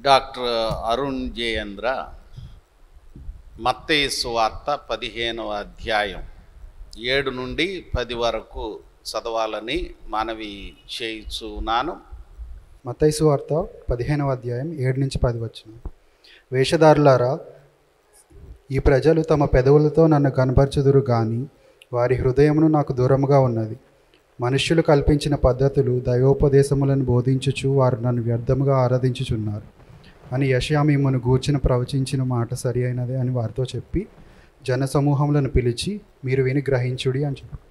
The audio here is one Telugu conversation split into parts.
డాక్టర్ అరుణ్ జయేంద్ర మత్తయి సువార్త 15వ అధ్యాయం 7 నుండి 10 వరకు చదవాలని మనవి చేయుచున్నాను. మత్తయి సువార్త 15వ అధ్యాయం 7 నుంచి 10 వచనం. వేషధారులారా, ఈ ప్రజలు తమ పెదవులతో నన్ను కనపరచుదురు గాని వారి హృదయమును నాకు దూరముగా ఉన్నది. మనుష్యులు కల్పించిన పద్ధతులు దైవోపదేశములను బోధించుచు వారు నన్ను వ్యర్థముగా ఆరాధించుచున్నారు అని యెషయా మిమ్మును గూర్చిన ప్రవచించిన మాట సరి అయినదే అని వారితో చెప్పి జనసమూహములను పిలిచి మీరు విని గ్రహించుడి అని చెప్పారు.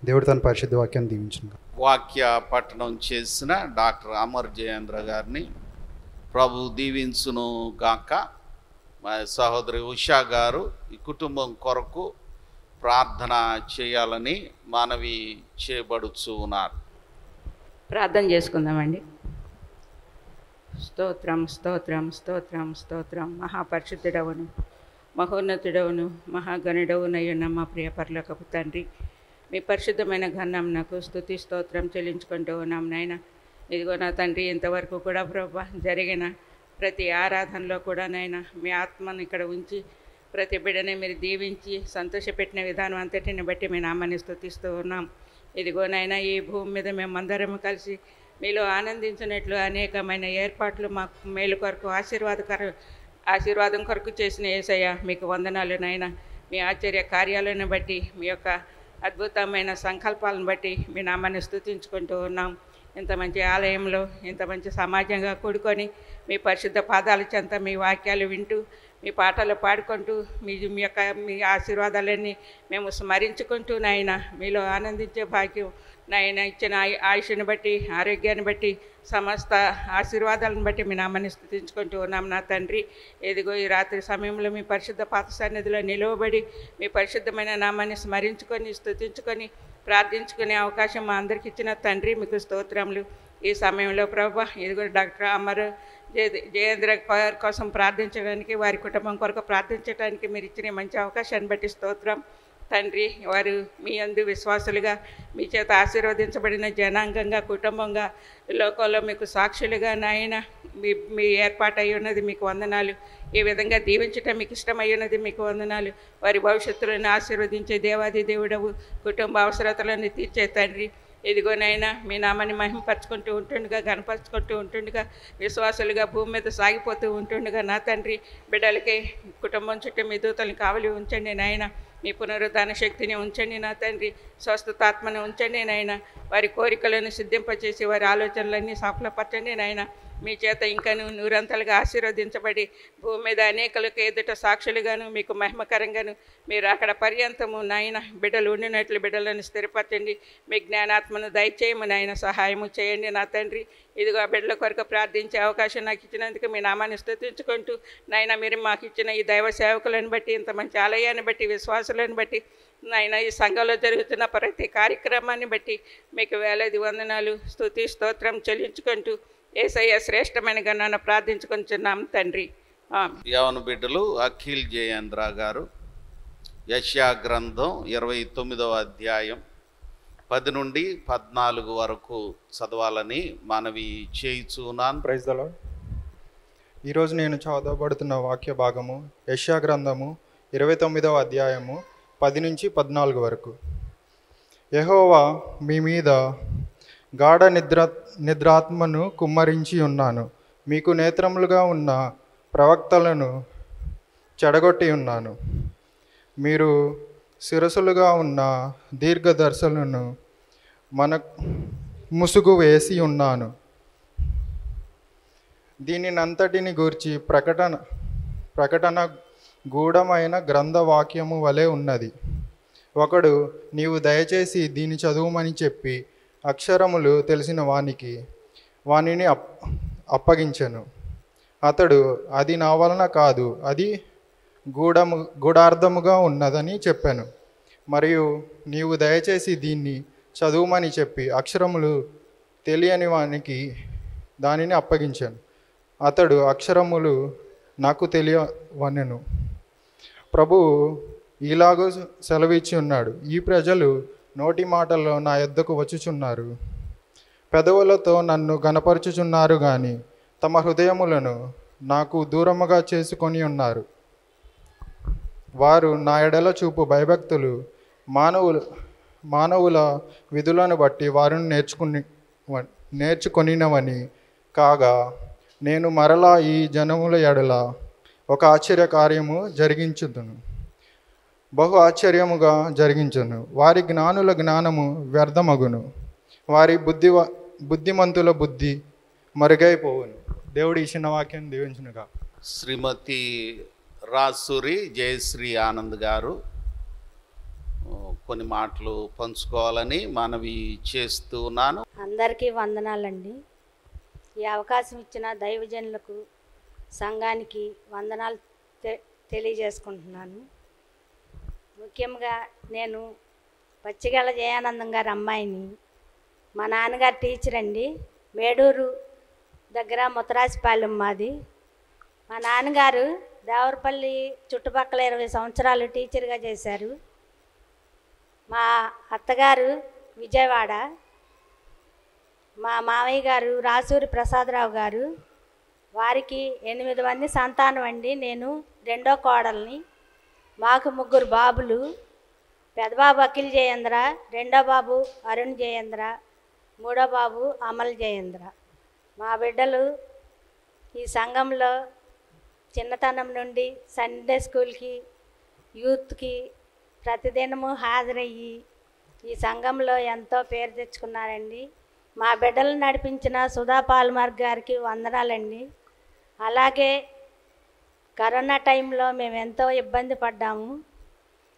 దేవుడు తన పరిశుద్ధ వాక్యాన్ని దీవించును. వాక్య పఠనం చేసిన డాక్టర్ అమర్ జయేంద్ర గారిని ప్రభు దీవించును గాక. మా సహోదరి ఉషా గారు ఈ కుటుంబం కొరకు ప్రార్థన చేయాలని మనవి చేయబడుచు ఉన్నారు. ప్రార్థన చేసుకుందామండి. స్తోత్రం స్తోత్రం స్తోత్రం స్తోత్రం. మహాపరిశుద్ధుడవును, మహోన్నతుడవును, మహాగణుడవునయ్యున్న మా ప్రియ పరలోకపు తండ్రి, మీ పరిశుద్ధమైన ఘనంనకు స్తుతి స్తోత్రం చెల్లించుకుంటూ ఉన్నాం నాయన. ఇదిగో నా తండ్రి, ఇంతవరకు కూడా ప్రభా జరిగిన ప్రతి ఆరాధనలో కూడా నాయన మీ ఆత్మను ఇక్కడ ఉంచి ప్రతి బిడ్డని మీరు దీవించి సంతోషపెట్టిన విధానం అంతటిని బట్టి మీ నామాన్ని స్తుతిస్తూ ఉన్నాం. ఇదిగో నాయన, ఈ భూమి మీద మేమందరం కలిసి మీలో ఆనందించినట్లు అనేకమైన ఏర్పాట్లు మాకు మేలు కొరకు ఆశీర్వాదం కొరకు చేసిన యేసయ్య మీకు వందనాలు నాయన. మీ ఆశ్చర్య కార్యాలను బట్టి, మీ యొక్క అద్భుతమైన సంకల్పాలను బట్టి మీ నామాన్ని స్తుతించుకుంటూ ఉన్నాం. ఇంత మంచి ఆలయంలో ఇంత మంచి సమాజంగా కూడుకొని మీ పరిశుద్ధ పాదాల చెంత మీ వాక్యాలు వింటూ మీ పాటలు పాడుకుంటూ మీ ఆశీర్వాదాలన్నీ మేము స్మరించుకుంటూ నాయన మీలో ఆనందించే భాగ్యం నాయన ఇచ్చిన ఆయుష్ని బట్టి, ఆరోగ్యాన్ని బట్టి, సమస్త ఆశీర్వాదాలను బట్టి మీ నామాన్ని స్తుతించుకుంటూ ఉన్నాం నా తండ్రి. ఇదిగో ఈ రాత్రి సమయంలో మీ పరిశుద్ధ పాత సన్నిధిలో నిలువబడి మీ పరిశుద్ధమైన నామాన్ని స్మరించుకొని స్తుతించుకొని ప్రార్థించుకునే అవకాశం మా అందరికి ఇచ్చిన తండ్రి మీకు స్తోత్రములు. ఈ సమయంలో ప్రభా ఇదిగో డాక్టర్ అమర్ జయేంద్ర కోసం ప్రార్థించడానికి, వారి కుటుంబం కొరకు ప్రార్థించడానికి మీరు ఇచ్చిన మంచి అవకాశాన్ని బట్టి స్తోత్రం తండ్రి. వారు మీ యందు విశ్వాసులుగా, మీ చేత ఆశీర్వదించబడిన జనాంగంగా, కుటుంబంగా లోకంలో మీకు సాక్షులుగా నాయన మీ ఏర్పాటు అయి ఉన్నది మీకు వందనాలు. ఈ విధంగా దీవించటం మీకు ఇష్టమై ఉన్నది మీకు వందనాలు. వారి భవిష్యత్తులను ఆశీర్వదించే దేవాది దేవుడవు, కుటుంబ అవసరతలను తీర్చే తండ్రి. ఇదిగోనైనా మీ నామాన్ని మహిమపరచుకుంటూ ఉంటుండగా, గణపరుచుకుంటూ ఉంటుండగా, విశ్వాసులుగా భూమి మీద సాగిపోతూ ఉంటుండగా నా తండ్రి బిడ్డలకి కుటుంబం చుట్టూ మీ దూతలను కావలి ఉంచండి నాయన. మీ పునరుద్ధాన శక్తిని ఉంచండి నా తండ్రి. స్వస్థతాత్మను ఉంచండి నాయన. వారి కోరికలను సిద్ధింపచేసి వారి ఆలోచనలన్నీ సఫలపరచండి నాయన. మీ చేత ఇంకా నూరంతలుగా ఆశీర్వదించబడి భూమి మీద అనేకలకు ఎదుట సాక్షులుగాను మీకు మహిమకరంగాను మీరు అక్కడ పర్యంతము నాయన బిడ్డలు ఉండినట్లు బిడ్డలను స్థిరపరచండి. మీ జ్ఞానాత్మను దయచేయము నాయన, సహాయము చేయండి నా తండ్రి. ఇదిగో ఆ బిడ్డల కొరకు ప్రార్థించే అవకాశం నాకు ఇచ్చినందుకు మీ నామాన్ని స్తుతించుకుంటూ నాయన మీరు మాకు ఇచ్చిన ఈ దైవ సేవకులను బట్టి, ఇంత మంచి ఆలయాన్ని బట్టి, విశ్వాసులను బట్టి నాయన ఈ సంఘంలో జరుగుతున్న ప్రతి కార్యక్రమాన్ని బట్టి మీకు వేలాది వందనాలు, స్తుతి స్తోత్రం చెల్లించుకుంటూ యేసయ్య శ్రేష్టమైన గణాన్ని ప్రార్థించుకుంటున్నాం తండ్రి. యవన బిడ్డలు అఖిల్ జయేంద్ర గారు యెషయా గ్రంథం 29వ అధ్యాయం 10 నుండి 14 వరకు చదవాలని మనవి చేయుచున్నాను. Praise the Lord. ఈరోజు నేను చదవబడుతున్న వాక్య భాగము యెషయా గ్రంథము 29వ అధ్యాయము 10 నుంచి 14 వరకు. యెహోవా మీ మీద గాఢ నిద్రాత్మను కుమ్మరించి ఉన్నాను. మీకు నేత్రములుగా ఉన్న ప్రవక్తలను చెడగొట్టి ఉన్నాను. మీరు శిరసులుగా ఉన్న దీర్ఘదర్శులను ముసుగు వేసి ఉన్నాను. దీనినంతటిని గూర్చి ప్రకటన గూఢమైన గ్రంథవాక్యము వలె ఉన్నది. ఒకడు నీవు దయచేసి దీన్ని చదువుమని చెప్పి అక్షరములు తెలిసిన వానిని అప్పగించెను. అతడు అది నా వలన కాదు, అది గూఢార్థముగా ఉన్నదని చెప్పాను. మరియు నీవు దయచేసి దీన్ని చదువుమని చెప్పి అక్షరములు తెలియని వానికి దానిని అప్పగించాను. అతడు అక్షరములు నాకు తెలియవనెను. ప్రభువు ఇలాగూ సెలవిచ్చి ఉన్నాడు, ఈ ప్రజలు నోటి మాటల్లో నా యొద్దకు వచ్చుచున్నారు, పెదవులతో నన్ను గణపరచుచున్నారు కానీ తమ హృదయములను నాకు దూరముగా చేసుకొని ఉన్నారు. వారు నా ఎడల చూపు భయభక్తులు మానవుల విధులను బట్టి వారిని నేర్చుకొనినవని కాగా, నేను మరలా ఈ జనముల ఎడల ఒక ఆశ్చర్య కార్యము జరిగించుదును, బహు ఆశ్చర్యముగా జరిగించును. వారి జ్ఞానుల జ్ఞానము వ్యర్థమగును, వారి బుద్ధిమంతుల బుద్ధి మరుగైపోవును. దేవుడి ఇచ్చిన వాక్యం దీవించునుగా. శ్రీమతి రాసూరి జయశ్రీ ఆనంద్ గారు కొన్ని మాటలు పంచుకోవాలని మనవి చేస్తూ ఉన్నాను. అందరికీ వందనాలండి. ఈ అవకాశం ఇచ్చిన దైవజనులకు, సంఘానికి వందనాలు తెలియజేసుకుంటున్నాను. ముఖ్యంగా నేను పచ్చిగల జయానందం గారి అమ్మాయిని. మా నాన్నగారు టీచర్ అండి. మేడూరు దగ్గర ముత్తరాజపాలెం మాది. మా నాన్నగారు దేవరపల్లి చుట్టుపక్కల 20 సంవత్సరాలు టీచర్గా చేశారు. మా అత్తగారు విజయవాడ. మా మామయ్య గారు రాసూరి ప్రసాదరావు గారు. వారికి 8 మంది సంతానం అండి. నేను రెండో కోడల్ని. మాకు 3 బాబులు. పెద్దబాబు అఖిల్ జయేంద్ర, రెండో బాబు అరుణ్ జయేంద్ర, మూడో బాబు అమల్ జయేంద్ర. మా బిడ్డలు ఈ సంఘంలో చిన్నతనం నుండి సండే స్కూల్కి, యూత్కి ప్రతిదినము హాజరయ్యి ఈ సంఘంలో ఎంతో పేరు తెచ్చుకున్నారండి. మా బిడ్డలు నడిపించిన సుధా పాల్మార్గ్ గారికి వందనాలండి. అలాగే కరోనా టైంలో మేము ఎంతో ఇబ్బంది పడ్డాము.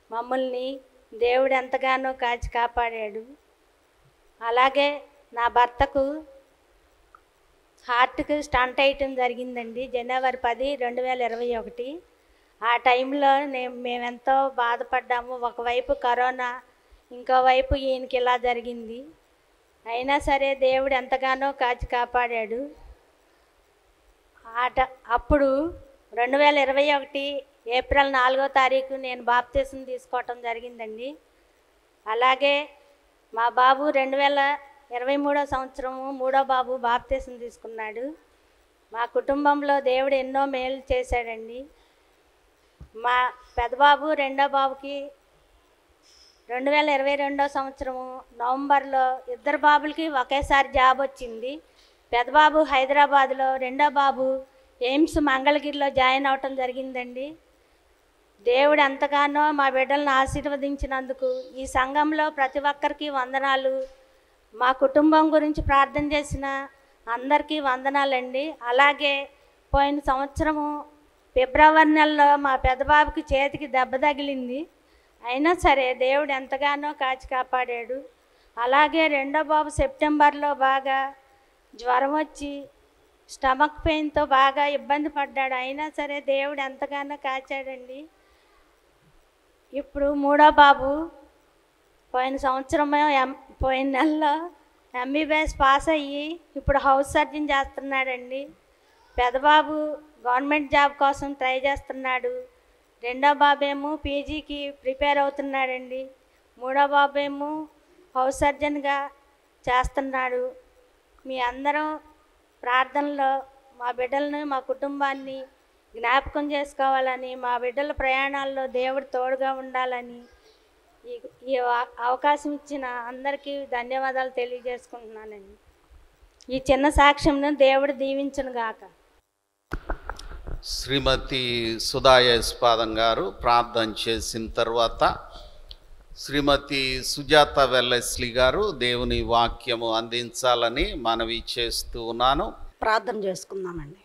మమ్మల్ని దేవుడు ఎంతగానో కాచి కాపాడాడు. అలాగే నా భర్తకు హార్ట్కి స్టంట్ వేయటం జరిగిందండి జనవరి 10, 2021. ఆ టైంలో మేమెంతో బాధపడ్డాము. ఒకవైపు కరోనా, ఇంకోవైపు ఈయనకి ఇలా జరిగింది. అయినా సరే దేవుడు ఎంతగానో కాచి కాపాడాడు. అప్పుడు 2021 ఏప్రిల్ 4వ తారీఖు నేను బాప్తీసం తీసుకోవటం జరిగిందండి. అలాగే మా బాబు 2023వ సంవత్సరము 3వ బాబు బాప్తీసం తీసుకున్నాడు. మా కుటుంబంలో దేవుడు ఎన్నో మేలు చేశాడండి. మా పెద్దబాబు రెండో బాబుకి 2022వ సంవత్సరము నవంబర్లో 2 బాబులకి ఒకేసారి జాబ్ వచ్చింది. పెద్దబాబు హైదరాబాద్లో, రెండో బాబు ఎయిమ్స్ మంగళగిరిలో జాయిన్ అవటం జరిగిందండి. దేవుడు ఎంతగానో మా బిడ్డలను ఆశీర్వదించినందుకు ఈ సంఘంలో ప్రతి ఒక్కరికి వందనాలు. మా కుటుంబం గురించి ప్రార్థన చేసిన అందరికీ వందనాలండి. అలాగే పోయిన సంవత్సరము ఫిబ్రవరి నెలలో మా పెద్దబాబుకి చేతికి దెబ్బ తగిలింది. అయినా సరే దేవుడు ఎంతగానో కాచి కాపాడాడు. అలాగే రెండో బాబు సెప్టెంబర్లో బాగా జ్వరం వచ్చి స్టమక్ పెయిన్తో బాగా ఇబ్బంది పడ్డాడు. అయినా సరే దేవుడు ఎంతగానో కాచాడండి. ఇప్పుడు మూడో బాబు పోయిన సంవత్సరమే పోయిన నెలలో ఎంబీబీఎస్ పాస్ అయ్యి ఇప్పుడు హౌస్ సర్జన్ చేస్తున్నాడండి. పెద్దబాబు గవర్నమెంట్ జాబ్ కోసం ట్రై చేస్తున్నాడు. రెండో బాబేమో పీజీకి ప్రిపేర్ అవుతున్నాడండి. మూడో బాబేమో హౌస్ సర్జన్గా చేస్తున్నాడు. మీ అందరం ప్రార్థనలో మా బిడ్డలను, మా కుటుంబాన్ని జ్ఞాపకం చేసుకోవాలని, మా బిడ్డల ప్రయాణాల్లో దేవుడు తోడుగా ఉండాలని ఈ అవకాశం ఇచ్చిన అందరికీ ధన్యవాదాలు తెలియజేసుకుంటున్నానండి. ఈ చిన్న సాక్ష్యంను దేవుడు దీవించునుగాక. శ్రీమతి సుధాయస్పాదం గారు ప్రార్థన చేసిన తర్వాత శ్రీమతి సుజాత వెల్లెస్లీ గారు దేవుని వాక్యము అందించాలని మనవి చేస్తూ ఉన్నాను. ప్రార్థన చేసుకుందామండి.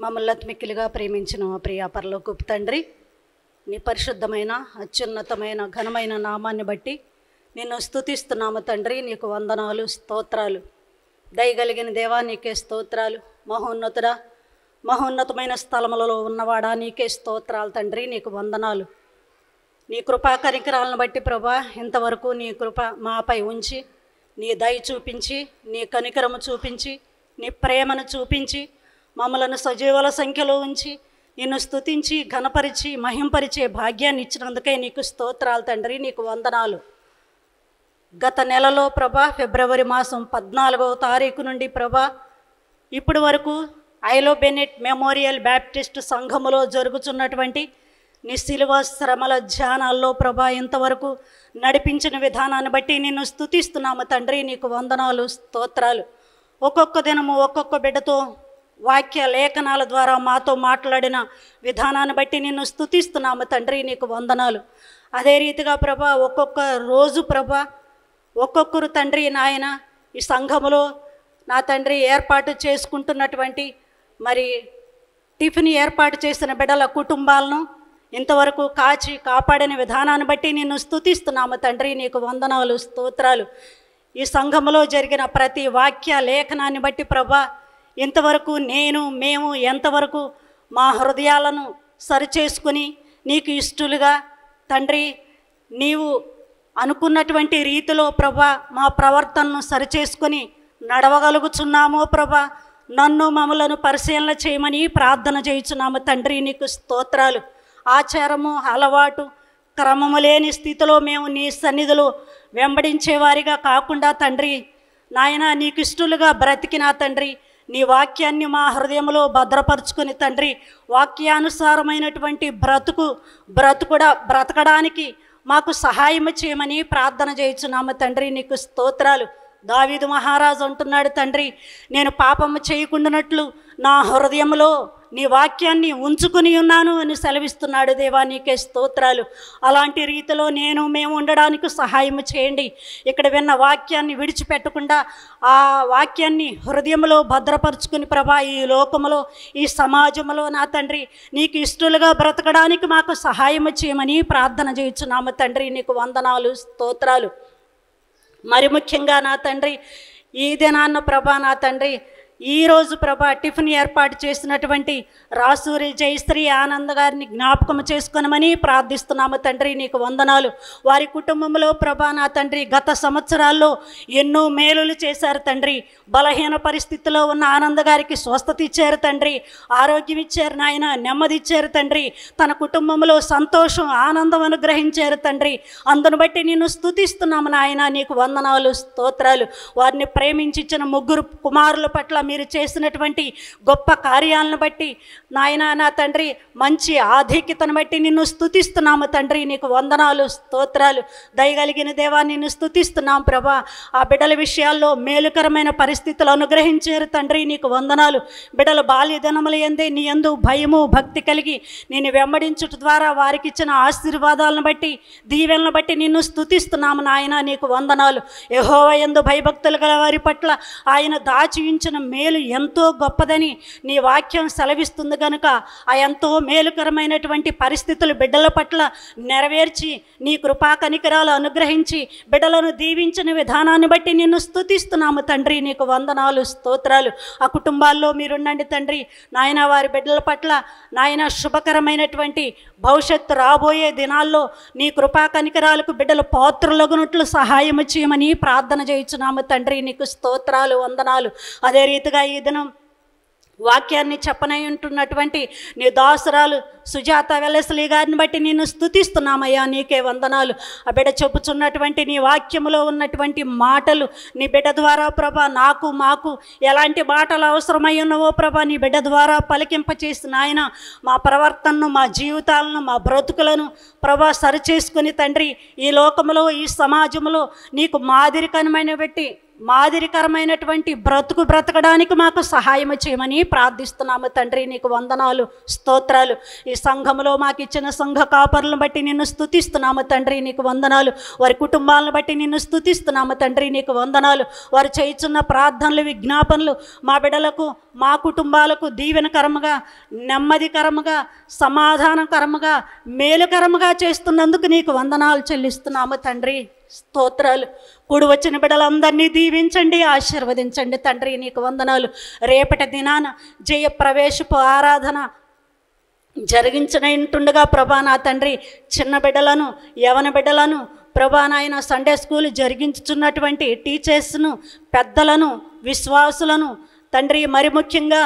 మమ్మల్ని అతిమిక్కిలిగా ప్రేమించిన మా ప్రియ పరలోకపు తండ్రి, నీ పరిశుద్ధమైన అత్యున్నతమైన ఘనమైన నామాన్ని బట్టి నిన్ను స్తుతిస్తున్నాము తండ్రి. నీకు వందనాలు, స్తోత్రాలు. దయగలిగిన దేవా నీకే స్తోత్రాలు. మహోన్నతుడా, మహోన్నతమైన స్థలములలో ఉన్నవాడా నీకే స్తోత్రాలు తండ్రి. నీకు వందనాలు. నీ కృపా కనికరాలను బట్టి ప్రభా ఇంతవరకు నీ కృప మాపై ఉంచి, నీ దయ చూపించి, నీ కనికరము చూపించి, నీ ప్రేమను చూపించి మమ్మలను సజీవుల సంఖ్యలో ఉంచి నిన్ను స్తుతించి ఘనపరిచి మహింపరిచే భాగ్యాన్ని ఇచ్చినందుకే నీకు స్తోత్రాలు తండ్రి. నీకు వందనాలు. గత నెలలో ప్రభా ఫిబ్రవరి మాసం 14వ తారీఖు నుండి ప్రభా ఇప్పటి వరకు ఐలో బెనెట్ మెమోరియల్ బ్యాప్టిస్ట్ సంఘములో జరుగుతున్నటువంటి నీ శిలువ శ్రమల ధ్యానాల్లో ప్రభా ఇంతవరకు నడిపించిన విధానాన్ని బట్టి నిన్ను స్తుతిస్తున్నాము తండ్రి. నీకు వందనాలు, స్తోత్రాలు. ఒక్కొక్క దినము ఒక్కొక్క బిడ్డతో వాక్య లేఖనాల ద్వారా మాతో మాట్లాడిన విధానాన్ని బట్టి నిన్ను స్తుతిస్తున్నాము తండ్రి. నీకు వందనాలు. అదే రీతిగా ప్రభా ఒక్కొక్క రోజు ప్రభా ఒక్కొక్కరు తండ్రి నాయన ఈ సంఘములో నా తండ్రి ఏర్పాటు చేసుకుంటున్నటువంటి మరి టిఫిన్ ఏర్పాటు చేసిన బిడ్డల కుటుంబాలను ఇంతవరకు కాచి కాపాడిన విధానాన్ని బట్టి నిన్ను స్తుతిస్తున్నాము తండ్రి. నీకు వందనాలు, స్తోత్రాలు. ఈ సంఘములో జరిగిన ప్రతి వాక్య లేఖనాన్ని బట్టి ప్రభా ఇంతవరకు మేము ఎంతవరకు మా హృదయాలను సరిచేసుకుని నీకు ఇష్టలుగా తండ్రి నీవు అనుకున్నటువంటి రీతిలో ప్రభా మా ప్రవర్తనను సరిచేసుకొని నడవగలుగుచున్నామో ప్రభా నన్ను మమ్మలను పరిశీలన చేయమని ప్రార్థన చేయుచున్నాము తండ్రి. నీకు స్తోత్రాలు. ఆచారము, అలవాటు, క్రమము లేని స్థితిలో మేము నీ సన్నిధిలో వెంబడించేవారిగా కాకుండా తండ్రి నాయన నీకు ఇష్టలుగా బ్రతికినా తండ్రి నీ వాక్యాన్ని మా హృదయంలో భద్రపరుచుకుని తండ్రి వాక్యానుసారమైనటువంటి బ్రతకడానికి మాకు సహాయం చేయమని ప్రార్థన చేయుచున్నాము తండ్రి. నీకు స్తోత్రాలు. దావీదు మహారాజు అంటున్నాడు తండ్రి, నేను పాపము చేయకుండానట్లు నా హృదయంలో నీ వాక్యాన్ని ఉంచుకుని ఉన్నాను అని సెలవిస్తున్నాడు. దేవా నీకే స్తోత్రాలు. అలాంటి రీతిలో మేము ఉండడానికి సహాయం చేయండి. ఇక్కడ విన్న వాక్యాన్ని విడిచిపెట్టకుండా ఆ వాక్యాన్ని హృదయంలో భద్రపరుచుకుని ప్రభా ఈ లోకములో ఈ సమాజంలో నా తండ్రి నీకు ఇష్టలుగా బ్రతకడానికి మాకు సహాయం చేయమని ప్రార్థన చేయుచున్నాము తండ్రి. నీకు వందనాలు, స్తోత్రాలు. మరి ముఖ్యంగా నా తండ్రి ఈ దినాన్న ప్రభా నా తండ్రి ఈరోజు ప్రభా టిఫిన్ ఏర్పాటు చేసినటువంటి రాసూరి జయశ్రీ ఆనంద్ గారిని జ్ఞాపకం చేసుకొనమని ప్రార్థిస్తున్నాము తండ్రి. నీకు వందనాలు. వారి కుటుంబంలో ప్రభా నా తండ్రి గత సంవత్సరాల్లో ఎన్నో మేలులు చేశారు తండ్రి. బలహీన పరిస్థితిలో ఉన్న ఆనంద్ గారికి స్వస్థత ఇచ్చారు తండ్రి, ఆరోగ్యం ఇచ్చారు నాయన, నెమ్మది ఇచ్చారు తండ్రి, తన కుటుంబంలో సంతోషం ఆనందం అనుగ్రహించారు తండ్రి. అందును బట్టి నిన్ను స్తుతిస్తున్నాము నాయన. నీకు వందనాలు, స్తోత్రాలు. వారిని ప్రేమించిన ముగ్గురు కుమారుల పట్ల మీరు చేసినటువంటి గొప్ప కార్యాలను బట్టి నాయన నా తండ్రి మంచి ఆధిక్యతను బట్టి నిన్ను స్తుతిస్తున్నాము తండ్రి. నీకు వందనాలు, స్తోత్రాలు. దయగలిగిన దేవా నిన్ను స్తుతిస్తున్నాం ప్రభా. ఆ బిడ్డల విషయాల్లో మేలుకరమైన పరిస్థితులు అనుగ్రహించారు తండ్రి. నీకు వందనాలు. బిడ్డల బాల్యదినముల యందే నీ యందు భయము భక్తి కలిగి నేను వెంబడించుట ద్వారా వారికి ఇచ్చిన ఆశీర్వాదాలను బట్టి దీవెనలను బట్టి నిన్ను స్తుతిస్తున్నాము నాయన. నీకు వందనాలు. యెహోవా యందు భయభక్తులు గల వారి పట్ల ఆయన దాచి ఉంచిన మేలు ఎంతో గొప్పదని నీ వాక్యం సెలవిస్తుంది కనుక ఆ ఎంతో మేలుకరమైనటువంటి పరిస్థితులు బిడ్డల పట్ల నెరవేర్చి నీ కృపా కనికరాలు అనుగ్రహించి బిడ్డలను దీవించిన విధానాన్ని బట్టి నిన్ను స్తుతిస్తున్నాము తండ్రి. నీకు వందనాలు, స్తోత్రాలు. ఆ కుటుంబాల్లో మీరుండండి తండ్రి నాయన. వారి బిడ్డల పట్ల నాయన శుభకరమైనటువంటి భవిష్యత్తు రాబోయే దినాల్లో నీ కృపా కనికరాలకు బిడ్డలు పాత్రులగునట్లు సహాయం చేయమని ప్రార్థన చేయుచున్నాము తండ్రి. నీకు స్తోత్రాలు, వందనాలు. అదే రీతిగా ఈ దినం వాక్యాన్ని చెప్పనై ఉంటున్నటువంటి నీ దాసురాలు సుజాత వెల్లస్లీ గారిని బట్టి నిన్ను స్తుతిస్తున్నామయ్యా. నీకే వందనాలు. ఆ బిడ్డ చెప్పుచున్నటువంటి నీ వాక్యములో ఉన్నటువంటి మాటలు నీ బిడ్డ ద్వారా ప్రభా మాకు ఎలాంటి మాటలు అవసరమై ఉన్నవో ప్రభా నీ బిడ్డ ద్వారా పలికింపచేసిన ఆయన మా ప్రవర్తనను, మా జీవితాలను, మా బ్రతుకులను ప్రభా సరిచేసుకుని తండ్రి ఈ లోకములో ఈ సమాజంలో నీకు మాదిరికరమైనటువంటి బ్రతకడానికి మాకు సహాయం చేయమని ప్రార్థిస్తున్నాము తండ్రి. నీకు వందనాలు, స్తోత్రాలు. ఈ సంఘములో మాకు ఇచ్చిన సంఘ కాపరులను బట్టి నిన్ను స్తుతిస్తున్నాము తండ్రి. నీకు వందనాలు. వారి కుటుంబాలను బట్టి నిన్ను స్తుతిస్తున్నాము తండ్రి. నీకు వందనాలు. వారు చేయుచున్న ప్రార్థనలు, విజ్ఞాపనలు మా బిడ్డలకు, మా కుటుంబాలకు దీవెనకరముగా, నెమ్మదికరముగా, సమాధానకరముగా, మేలుకరముగా చేస్తున్నందుకు నీకు వందనాలు చెల్లిస్తున్నాము తండ్రి. స్తోత్రాలు. కూడి వచ్చిన బిడ్డలందరినీ దీవించండి, ఆశీర్వదించండి తండ్రి. నీకు వందనాలు. రేపటి దినాన జయప్రవేశపు ఆరాధన జరిగించనంటుండగా ప్రభా నా తండ్రి చిన్న బిడ్డలను, యవన బిడ్డలను ప్రభా నాయన సండే స్కూల్ జరిగించుచున్నటువంటి టీచర్స్ను, పెద్దలను, విశ్వాసులను తండ్రి మరి ముఖ్యంగా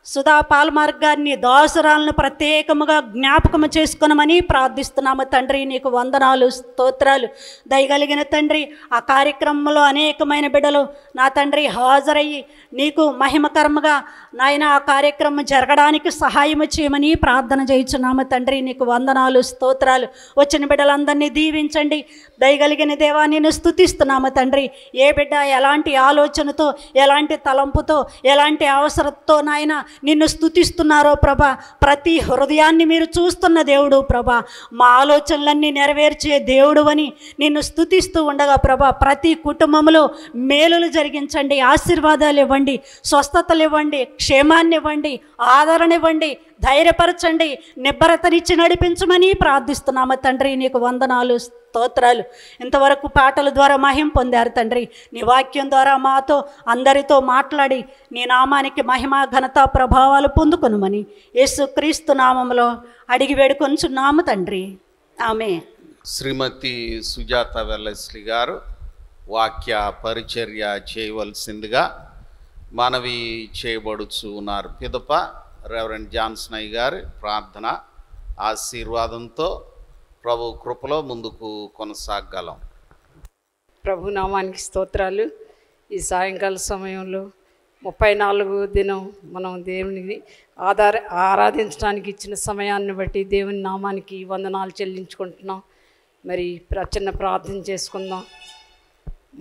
సుధా పాల్మార్గ్ గారిని దాసురాలను ప్రత్యేకముగా జ్ఞాపకము చేసుకునమని ప్రార్థిస్తున్నాము తండ్రి. నీకు వందనాలు, స్తోత్రాలు. దయగలిగిన తండ్రి, ఆ కార్యక్రమంలో అనేకమైన బిడ్డలు నా తండ్రి హాజరయ్యి నీకు మహిమకరముగా నాయన ఆ కార్యక్రమం జరగడానికి సహాయము చేయమని ప్రార్థన చేయుచున్నాము తండ్రి. నీకు వందనాలు, స్తోత్రాలు. వచ్చిన బిడ్డలందరినీ దీవించండి. దయగలిగిన దేవా నిన్ను స్తుతిస్తున్నాము తండ్రి. ఏ బిడ్డ ఎలాంటి ఆలోచనతో, ఎలాంటి తలంపుతో, ఎలాంటి అవసరంతో నాయన నిన్ను స్తుతిస్తున్నారో ప్రభా, ప్రతి హృదయాన్ని మీరు చూస్తున్న దేవుడు ప్రభా. మా ఆలోచనలన్నీ నెరవేర్చే దేవుడు అని నిన్ను స్తుతిస్తూ ఉండగా ప్రభా, ప్రతి కుటుంబంలో మేలులు జరిగించండి, ఆశీర్వాదాలు ఇవ్వండి, స్వస్థతలు ఇవ్వండి, క్షేమాన్ని ఇవ్వండి, ఆదరణ ఇవ్వండి, ధైర్యపరచండి, నిబ్బరతనిచ్చి నడిపించమని ప్రార్థిస్తున్నాము తండ్రి. నీకు వందనాలు, స్తోత్రాలు. ఇంతవరకు పాటల ద్వారా మహిమ పొందారు తండ్రి. నీ వాక్యం ద్వారా మాతో అందరితో మాట్లాడి నీ నామానికి మహిమ, ఘనత, ప్రభావాలు పొందుకొనుమని యేసుక్రీస్తు నామములో అడిగి వేడుకొంచున్నాము తండ్రి. ఆమేన్. శ్రీమతి సుజాత వెల్లస్లీ గారు వాక్య పరిచర్య చేయవలసిందిగా మనవి చేయబడుచు ఉన్నారు. పిదప రెవరెండ్ జాన్సన్ అయ్య గారి ప్రార్థన ఆశీర్వాదంతో ప్రభు కృపలో ముందుకు కొనసాగలం. ప్రభు నామానికి స్తోత్రాలు. ఈ సాయంకాల సమయంలో 34వ దినం మనం దేవుని ఆరాధించడానికి ఇచ్చిన సమయాన్ని బట్టి దేవుని నామానికి వందనాలు చెల్లించుకుంటున్నాం. మరి చిన్న ప్రార్థన చేసుకుందాం.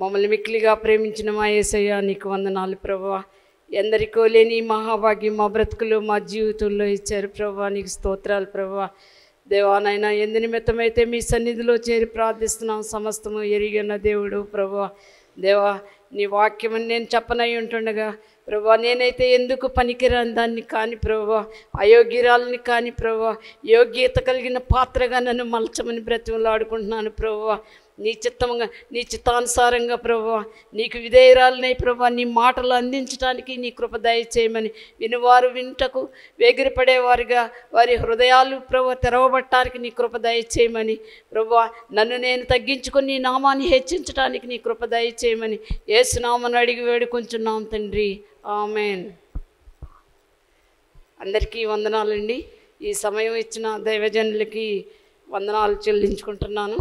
మమ్మల్ని మిక్కిలిగా ప్రేమించిన మా యేసయ్య నీకు వందనాలు ప్రభువా. ఎందరికో లేని మహాభాగ్యం మా బ్రతుకులు, మా జీవితంలో ఇచ్చారు ప్రభువా. నీకు స్తోత్రాలు ప్రభువా. దేవానైనా ఎందు నిమిత్తమైతే మీ సన్నిధిలో చేరి ప్రార్థిస్తున్నాం. సమస్తము ఎరిగిన దేవుడు ప్రభువా. దేవా నీ వాక్యం నేను చెప్పనై ఉంటుండగా ప్రభువా, నేనైతే ఎందుకు పనికిరాని దాన్ని కానీ ప్రభువా, అయోగ్యురాలని కానీ ప్రభువా, యోగ్యత కలిగిన పాత్రగా నన్ను మలచమని బ్రతిమలాడుకుంటున్నాను ప్రభువా. నీ చిత్తముగా, నీ చిత్తానుసారంగా ప్రభువా, నీకు విధేయురాలనై ప్రభువా, నీ మాటలు అందించడానికి నీ కృప దయచేయమని, వినువారు వింటకు వేగిరపడేవారుగా వారి హృదయాలు ప్రభువా తెరవబట్టడానికి నీ కృప దయచేయమని ప్రభువా, నన్ను నేను తగ్గించుకొని నీ నామాన్ని హెచ్చించడానికి నీ కృప దయచేయమని యేసు నామమున అడిగి వేడుకొంచున్నాం తండ్రి. ఆమేన్. అందరికీ వందనాలండి. ఈ సమయం ఇచ్చిన దైవజనులకి వందనాలు చెల్లించుకుంటున్నాను.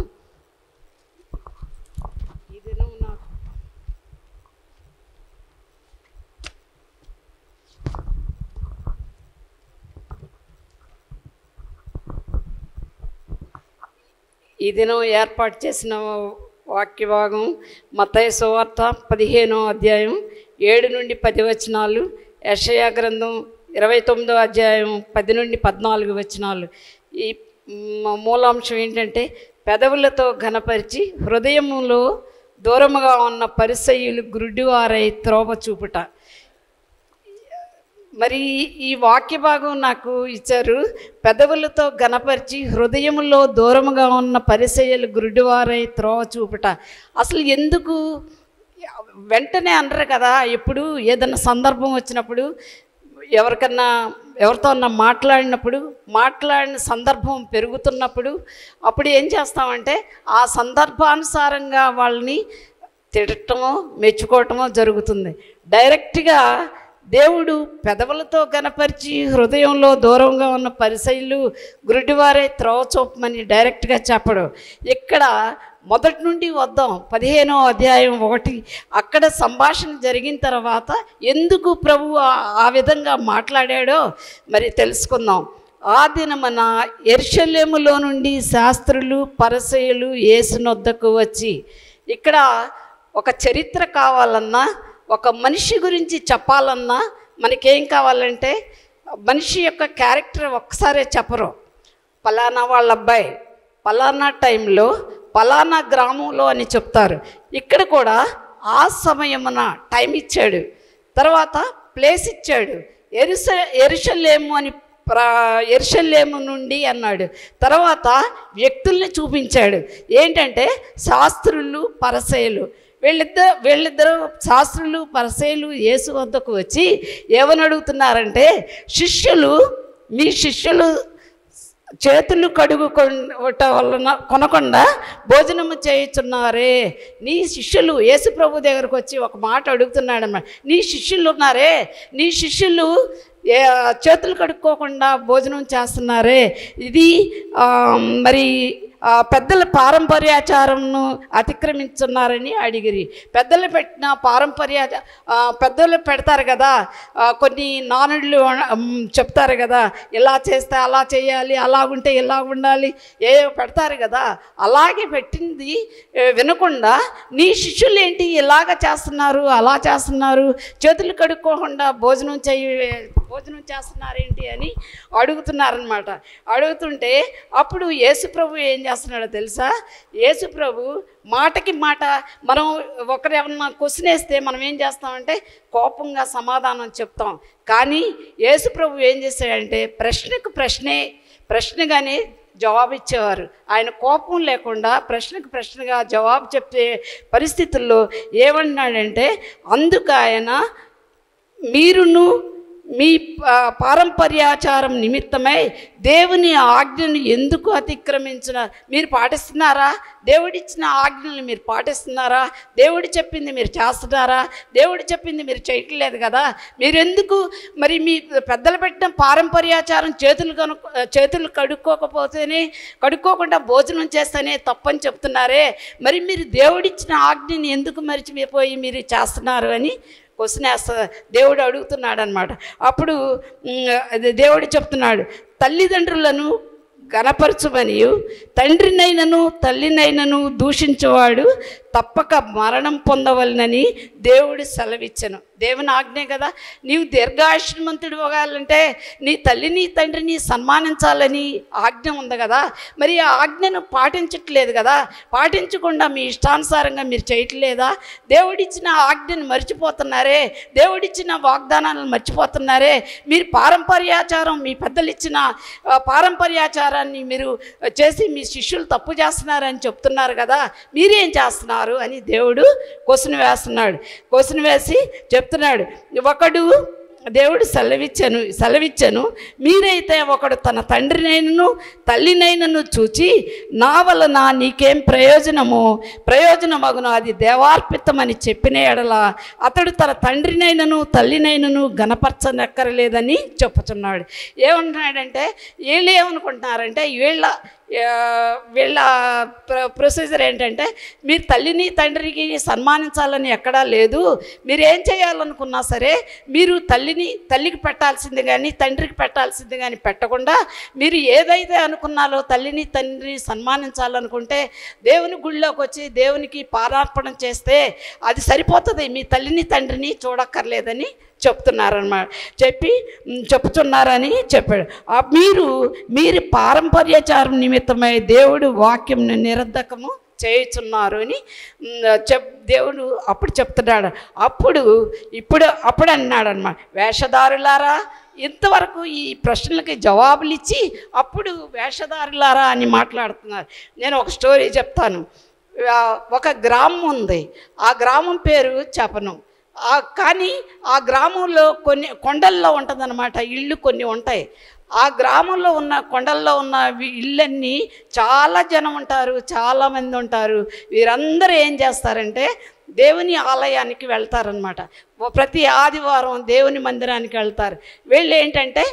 ఈ దినం ఏర్పాటు చేసిన వాక్య భాగం మత్తయి సువార్త 15వ అధ్యాయం 7 నుండి 10 వచనాలు, యెషయా గ్రంథం 29వ అధ్యాయం 10 నుండి 14 వచనాలు. ఈ మూలాంశం ఏంటంటే, పెదవులతో ఘనపరిచి హృదయములో దూరముగా ఉన్న పరిసయ్యులు గురుడివారై త్రోవ చూపుట. మరి ఈ వాక్య భాగం నాకు ఇచ్చారు. పెదవులతో ఘనపరిచి హృదయంలో దూరముగా ఉన్న పరిసయ్యులు గురుడివారై త్రోవ చూపుట. అసలు ఎందుకు వెంటనే అనరు కదా. ఎప్పుడు ఏదైనా సందర్భం వచ్చినప్పుడు, ఎవరితో మాట్లాడిన సందర్భం పెరుగుతున్నప్పుడు అప్పుడు ఏం చేస్తామంటే ఆ సందర్భానుసారంగా వాళ్ళని తిట్టడమో మెచ్చుకోవటమో జరుగుతుంది. డైరెక్ట్గా దేవుడు పెదవులతో గనపరిచి హృదయంలో దూరంగా ఉన్న పరిసయ్యులు గురుడివారే త్రోవ చూపమని డైరెక్ట్గా చెప్పడు. ఇక్కడ మొదటి నుండి వద్దాం. 15వ అధ్యాయం 1 అక్కడ సంభాషణ జరిగిన తర్వాత ఎందుకు ప్రభువు ఆ విధంగా మాట్లాడాడో మరి తెలుసుకుందాం. ఆ దినమున యెరూషలేములో నుండి శాస్త్రులు పరిసయ్యులు యేసునొద్దకు వచ్చి, ఇక్కడ ఒక చరిత్ర కావాలన్నా, ఒక మనిషి గురించి చెప్పాలన్నా మనకేం కావాలంటే మనిషి యొక్క క్యారెక్టర్ ఒక్కసారే చెప్పరు. పలానా వాళ్ళ అబ్బాయి పలానా టైంలో పలానా గ్రామంలో అని చెప్తారు. ఇక్కడ కూడా ఆ సమయమున టైం ఇచ్చాడు, తర్వాత ప్లేస్ ఇచ్చాడు. యెరూషలేము నుండి అన్నాడు. తర్వాత వ్యక్తుల్ని చూపించాడు. ఏంటంటే శాస్త్రులు పరిసయ్యులు. వీళ్ళిద్దరు శాస్త్రులు పరిసయ్యులు యేసు వద్దకు వచ్చి ఏమని అడుగుతున్నారంటే, మీ శిష్యులు చేతులు కొనకుండా భోజనము చేయుచున్నారే. నీ శిష్యులు యేసు ప్రభు దగ్గరకు వచ్చి ఒక మాట అడుగుతున్నాడన్నమాట. నీ శిష్యులు ఉన్నారే, నీ శిష్యులు చేతులు కడుక్కోకుండా భోజనం చేస్తున్నారే, ఇది మరి పెద్దల పారంపర్యాచారంను అతిక్రమించున్నారని అడిగిరి. పెద్దలు పెట్టిన పెద్దలు పెడతారు కదా, కొన్ని నానుళ్ళు చెప్తారు కదా, ఇలా చేస్తే అలా చేయాలి, అలాగుంటే ఇలా ఉండాలి, పెడతారు కదా. అలాగే పెట్టింది వినకుండా నీ శిష్యులు ఏంటి ఇలాగ చేస్తున్నారు, అలా చేస్తున్నారు, చేతులు కడుక్కోకుండా భోజనం చేస్తున్నారేంటి అని అడుగుతున్నారనమాట. అడుగుతుంటే అప్పుడు యేసుప్రభు ఏం చేస్తున్నాడో తెలుసా? యేసుప్రభు మాటకి మాట, మనం ఒకరు ఏమన్నా క్వశ్చన్ వేస్తే మనం ఏం చేస్తామంటే కోపంగా సమాధానం చెప్తాం. కానీ యేసుప్రభు ఏం చేశాడంటే ప్రశ్నకు ప్రశ్నగానే జవాబు ఇచ్చేవారు. ఆయన కోపం లేకుండా ప్రశ్నకు ప్రశ్నగా జవాబు చెప్పే పరిస్థితుల్లో ఏమన్నాడంటే, అందుకు ఆయన మీరును మీ పారంపర్యాచారం నిమిత్తమై దేవుని ఆజ్ఞను ఎందుకు మీరు పాటిస్తున్నారా? దేవుడిచ్చిన ఆజ్ఞలు మీరు పాటిస్తున్నారా? దేవుడు చెప్పింది మీరు చేస్తున్నారా? దేవుడు చెప్పింది మీరు చేయట్లేదు కదా. మీరెందుకు మరి మీ పెద్దలు పెట్టిన పారంపర్యాచారం చేతులు కడుక్కోకుండా భోజనం చేస్తేనే తప్పని చెప్తున్నారే, మరి మీరు దేవుడిచ్చిన ఆజ్ఞని ఎందుకు మరిచిపోయి మీరు చేస్తున్నారు అని క్వశ్చన్ వేస్తా దేవుడు అడుగుతున్నాడు అనమాట. అప్పుడు దేవుడు చెప్తున్నాడు, తల్లిదండ్రులను గణపరచుమనియు తండ్రినైనను తల్లినైనను దూషించేవాడు తప్పక మరణం పొందవలనని దేవుడు సెలవిచ్చను. దేవుని ఆజ్ఞే కదా. నీవు దీర్ఘాయుష్మంతుడు అవ్వాలంటే నీ తల్లిని తండ్రిని సన్మానించాలని ఆజ్ఞ ఉంది కదా. మరి ఆ ఆజ్ఞను పాటించట్లేదు కదా. పాటించకుండా మీ ఇష్టానుసారంగా మీరు చేయట్లేదా? దేవుడిచ్చిన ఆజ్ఞను మర్చిపోతున్నారే, దేవుడిచ్చిన వాగ్దానాలను మర్చిపోతున్నారే. మీరు పారంపర్యాచారం, మీ పెద్దలు ఇచ్చిన పారంపర్యాచారాన్ని మీరు చేసి మీ శిష్యులు తప్పు చేస్తున్నారని చెప్తున్నారు కదా, మీరేం చేస్తున్నారు అని దేవుడు క్వశ్చన్ వేసి చెప్తున్నాడు. దేవుడు సెలవిచ్చను మీరైతే ఒకడు తన తండ్రినైనను తల్లినైనను చూచి నా వలన నీకేం ప్రయోజనమగును అది దేవార్పితమని చెప్పిన ఎడల అతడు తన తండ్రినైనను తల్లినైనను గణపరచనక్కరలేదని చెప్పుచున్నాడు. ఏమంటున్నాడంటే వీళ్ళు ఏమనుకుంటున్నారంటే వీళ్ళ ప్రొసీజర్ ఏంటంటే మీరు తల్లిని తండ్రికి సన్మానించాలని ఎక్కడా లేదు. మీరు ఏం చేయాలనుకున్నా సరే మీరు తల్లికి పెట్టాల్సింది కానీ తండ్రికి పెట్టాల్సింది కానీ పెట్టకుండా మీరు ఏదైతే అనుకున్నారో తల్లిని తండ్రిని సన్మానించాలనుకుంటే దేవుని గుళ్ళోకి వచ్చి దేవునికి పారార్పణం చేస్తే అది సరిపోతుంది, మీ తల్లిని తండ్రిని చూడక్కర్లేదని చెప్తున్నారని చెప్పాడు. మీరు పారంపర్యాచారం నిమిత్తమై దేవుడు వాక్యంను నిరర్ధకము చేయుచున్నారు అని దేవుడు అప్పుడు చెప్తున్నాడు. అప్పుడు అన్నాడు అన్నమాట, వేషధారులారా, ఇంతవరకు ఈ ప్రశ్నలకి జవాబులు ఇచ్చి అప్పుడు వేషధారులారా అని మాట్లాడుతున్నారు. నేను ఒక స్టోరీ చెప్తాను. ఒక గ్రామం ఉంది, ఆ గ్రామం పేరు చెప్పను. కానీ ఆ గ్రామంలో కొన్ని కొండల్లో ఉంటుందన్నమాట, ఇళ్ళు కొన్ని ఉంటాయి. ఆ గ్రామంలో ఉన్న కొండల్లో ఉన్న ఇళ్ళన్నీ చాలా జనం ఉంటారు, చాలామంది ఉంటారు. వీరందరూ ఏం చేస్తారంటే దేవుని ఆలయానికి వెళ్తారనమాట. ప్రతి ఆదివారం దేవుని మందిరానికి వెళ్తారు. వీళ్ళు ఏంటంటే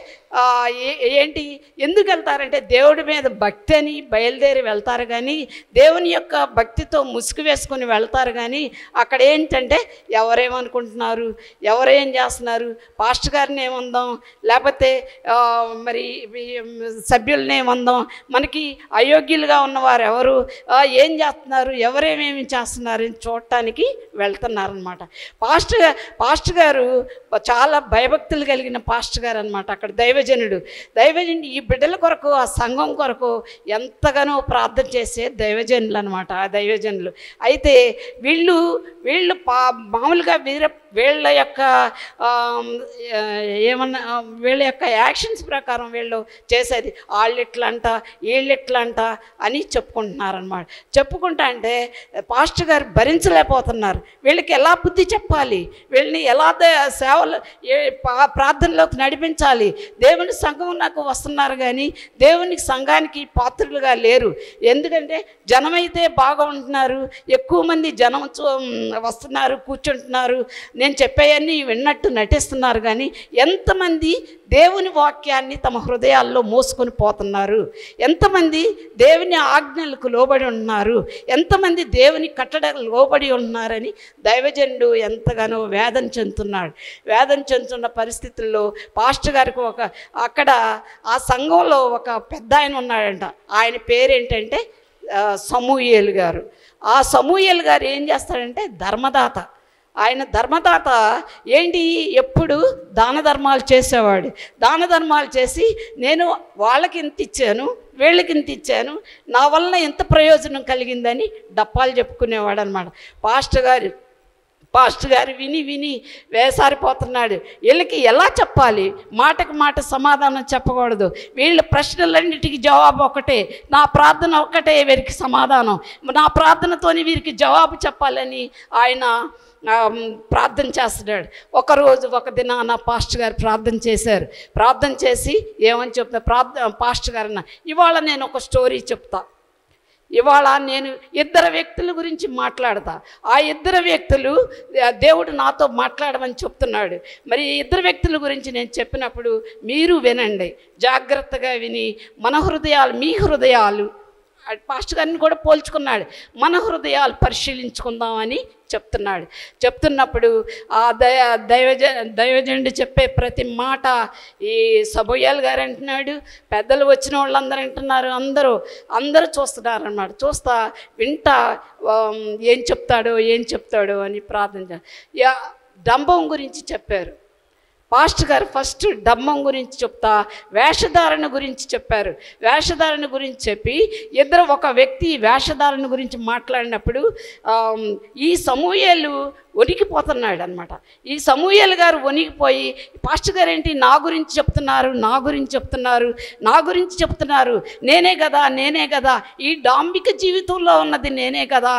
ఎందుకు వెళ్తారంటే దేవుడి మీద భక్తి అని బయలుదేరి వెళ్తారు. కానీ దేవుని యొక్క భక్తితో ముసుగు వేసుకొని వెళ్తారు. కానీ అక్కడ ఏంటంటే ఎవరేమనుకుంటున్నారు, ఎవరేం చేస్తున్నారు, పాస్టర్ గారిని ఏమందాం, లేకపోతే మరి సభ్యులనే ఏమందాం, మనకి అయోగ్యులుగా ఉన్నవారు ఎవరు, ఏం చేస్తున్నారు, ఎవరేమేమి చేస్తున్నారని చూడటానికి వెళ్తున్నారనమాట. పాస్టర్ గారు చాలా భయభక్తులు కలిగిన పాస్టర్ గారు అనమాట. అక్కడ దైవజనుడు ఈ బిడ్డల కొరకు, ఆ సంఘం కొరకు ఎంతగానో ప్రార్థన చేసే దైవజనులు అనమాట. ఆ దైవజనులు అయితే వీళ్ళు మామూలుగా వీళ్ళ యొక్క వీళ్ళ యొక్క యాక్షన్స్ ప్రకారం వీళ్ళు చేసేది వాళ్ళిట్లంట వీళ్ళిట్లంట అని చెప్పుకుంటున్నారనమాట. చెప్పుకుంటా అంటే పాస్టర్ గారు భరించలేకపోతున్నారు. పోతున్నారు. వీళ్ళకి ఎలా బుద్ధి చెప్పాలి, వీళ్ళని ఎలా సేవలు ప్రార్థనలోకి నడిపించాలి. దేవుని సంఘం నాకు వస్తున్నారు కానీ దేవునికి సంఘానికి పాత్రులుగా లేరు. ఎందుకంటే జనమైతే బాగా ఉంటున్నారు, ఎక్కువ మంది జనం వస్తున్నారు, కూర్చుంటున్నారు, నేను చెప్పేవన్నీ విన్నట్టు నటిస్తున్నారు. కానీ ఎంతమంది దేవుని వాక్యాన్ని తమ హృదయాల్లో మోసుకొని పోతున్నారు, ఎంతమంది దేవుని ఆజ్ఞలకు లోబడి ఉన్నారు, ఎంతమంది దేవుని కట్టడకు లోబడి ఉన్నారని దైవజనుడు ఎంతగానో వేదన చెందుతున్నాడు. వేదన చెందుతున్న పరిస్థితుల్లో పాస్టర్ గారికి అక్కడ ఆ సంఘంలో ఒక పెద్ద ఆయన ఉన్నాడంట. ఆయన పేరేంటంటే సమూయేలు గారు. ఆ సమూయేలు గారు ఏం చేస్తాడంటే ధర్మదాత. ఆయన ధర్మదాత ఏంటి, ఎప్పుడు దాన ధర్మాలు చేసేవాడు. దాన ధర్మాలు చేసి నేను వాళ్ళకి ఇంత ఇచ్చాను, వీళ్ళకి ఇంత ఇచ్చాను, నా వలన ఎంత ప్రయోజనం కలిగిందని డప్పాలు చెప్పుకునేవాడు అనమాట. పాస్టర్ గారు విని విని వేసారిపోతున్నాడు. వీళ్ళకి ఎలా చెప్పాలి, మాటకు మాట సమాధానం చెప్పకూడదు. వీళ్ళ ప్రశ్నలన్నిటికీ జవాబు ఒకటే, నా ప్రార్థన ఒక్కటే వీరికి సమాధానం, నా ప్రార్థనతోని వీరికి జవాబు చెప్పాలని ఆయన ప్రార్థన చేస్తున్నాడు. ఒకరోజు ఒక దినాన పాస్టర్ గారు ప్రార్థన చేశారు. ప్రార్థన చేసి ఏమని చెప్తా, పాస్టర్ గారు ఇవాళ నేను ఒక స్టోరీ చెప్తా, ఇవాళ నేను ఇద్దరు వ్యక్తుల గురించి మాట్లాడతా. ఆ ఇద్దరు వ్యక్తులు దేవుడు నాతో మాట్లాడమని చెప్తున్నాడు. మరి ఇద్దరు వ్యక్తుల గురించి నేను చెప్పినప్పుడు మీరు వినండి, జాగ్రత్తగా విని మన హృదయాలు, మీ హృదయాలు, పాస్టర్ గారిని కూడా పోల్చుకున్నాడు, మన హృదయాలు పరిశీలించుకుందామని చెప్తున్నప్పుడు ఆ దైవజనుడు చెప్పే ప్రతి మాట ఈ సమూయేలు గారు అంటున్నాడు, పెద్దలు వచ్చిన వాళ్ళందరూ అంటున్నారు, అందరూ చూస్తున్నారు అన్నమాట. వింటా ఏం చెప్తాడో అని ప్రార్థన. డంబం గురించి చెప్పారు పాస్టర్ గారు. ఫస్ట్ డంబం గురించి చెప్తా వేషధారణ గురించి చెప్పారు. వేషధారణ గురించి చెప్పి ఒక వ్యక్తి వేషధారణ గురించి మాట్లాడినప్పుడు ఈ సమూయేలు వణికిపోతున్నాడు అనమాట. ఈ సమూయేలు గారు వణికిపోయి, పాస్టర్ గారు ఏంటి నా గురించి చెప్తున్నారు, నేనే కదా, ఈ డాంబిక జీవితంలో ఉన్నది నేనే కదా,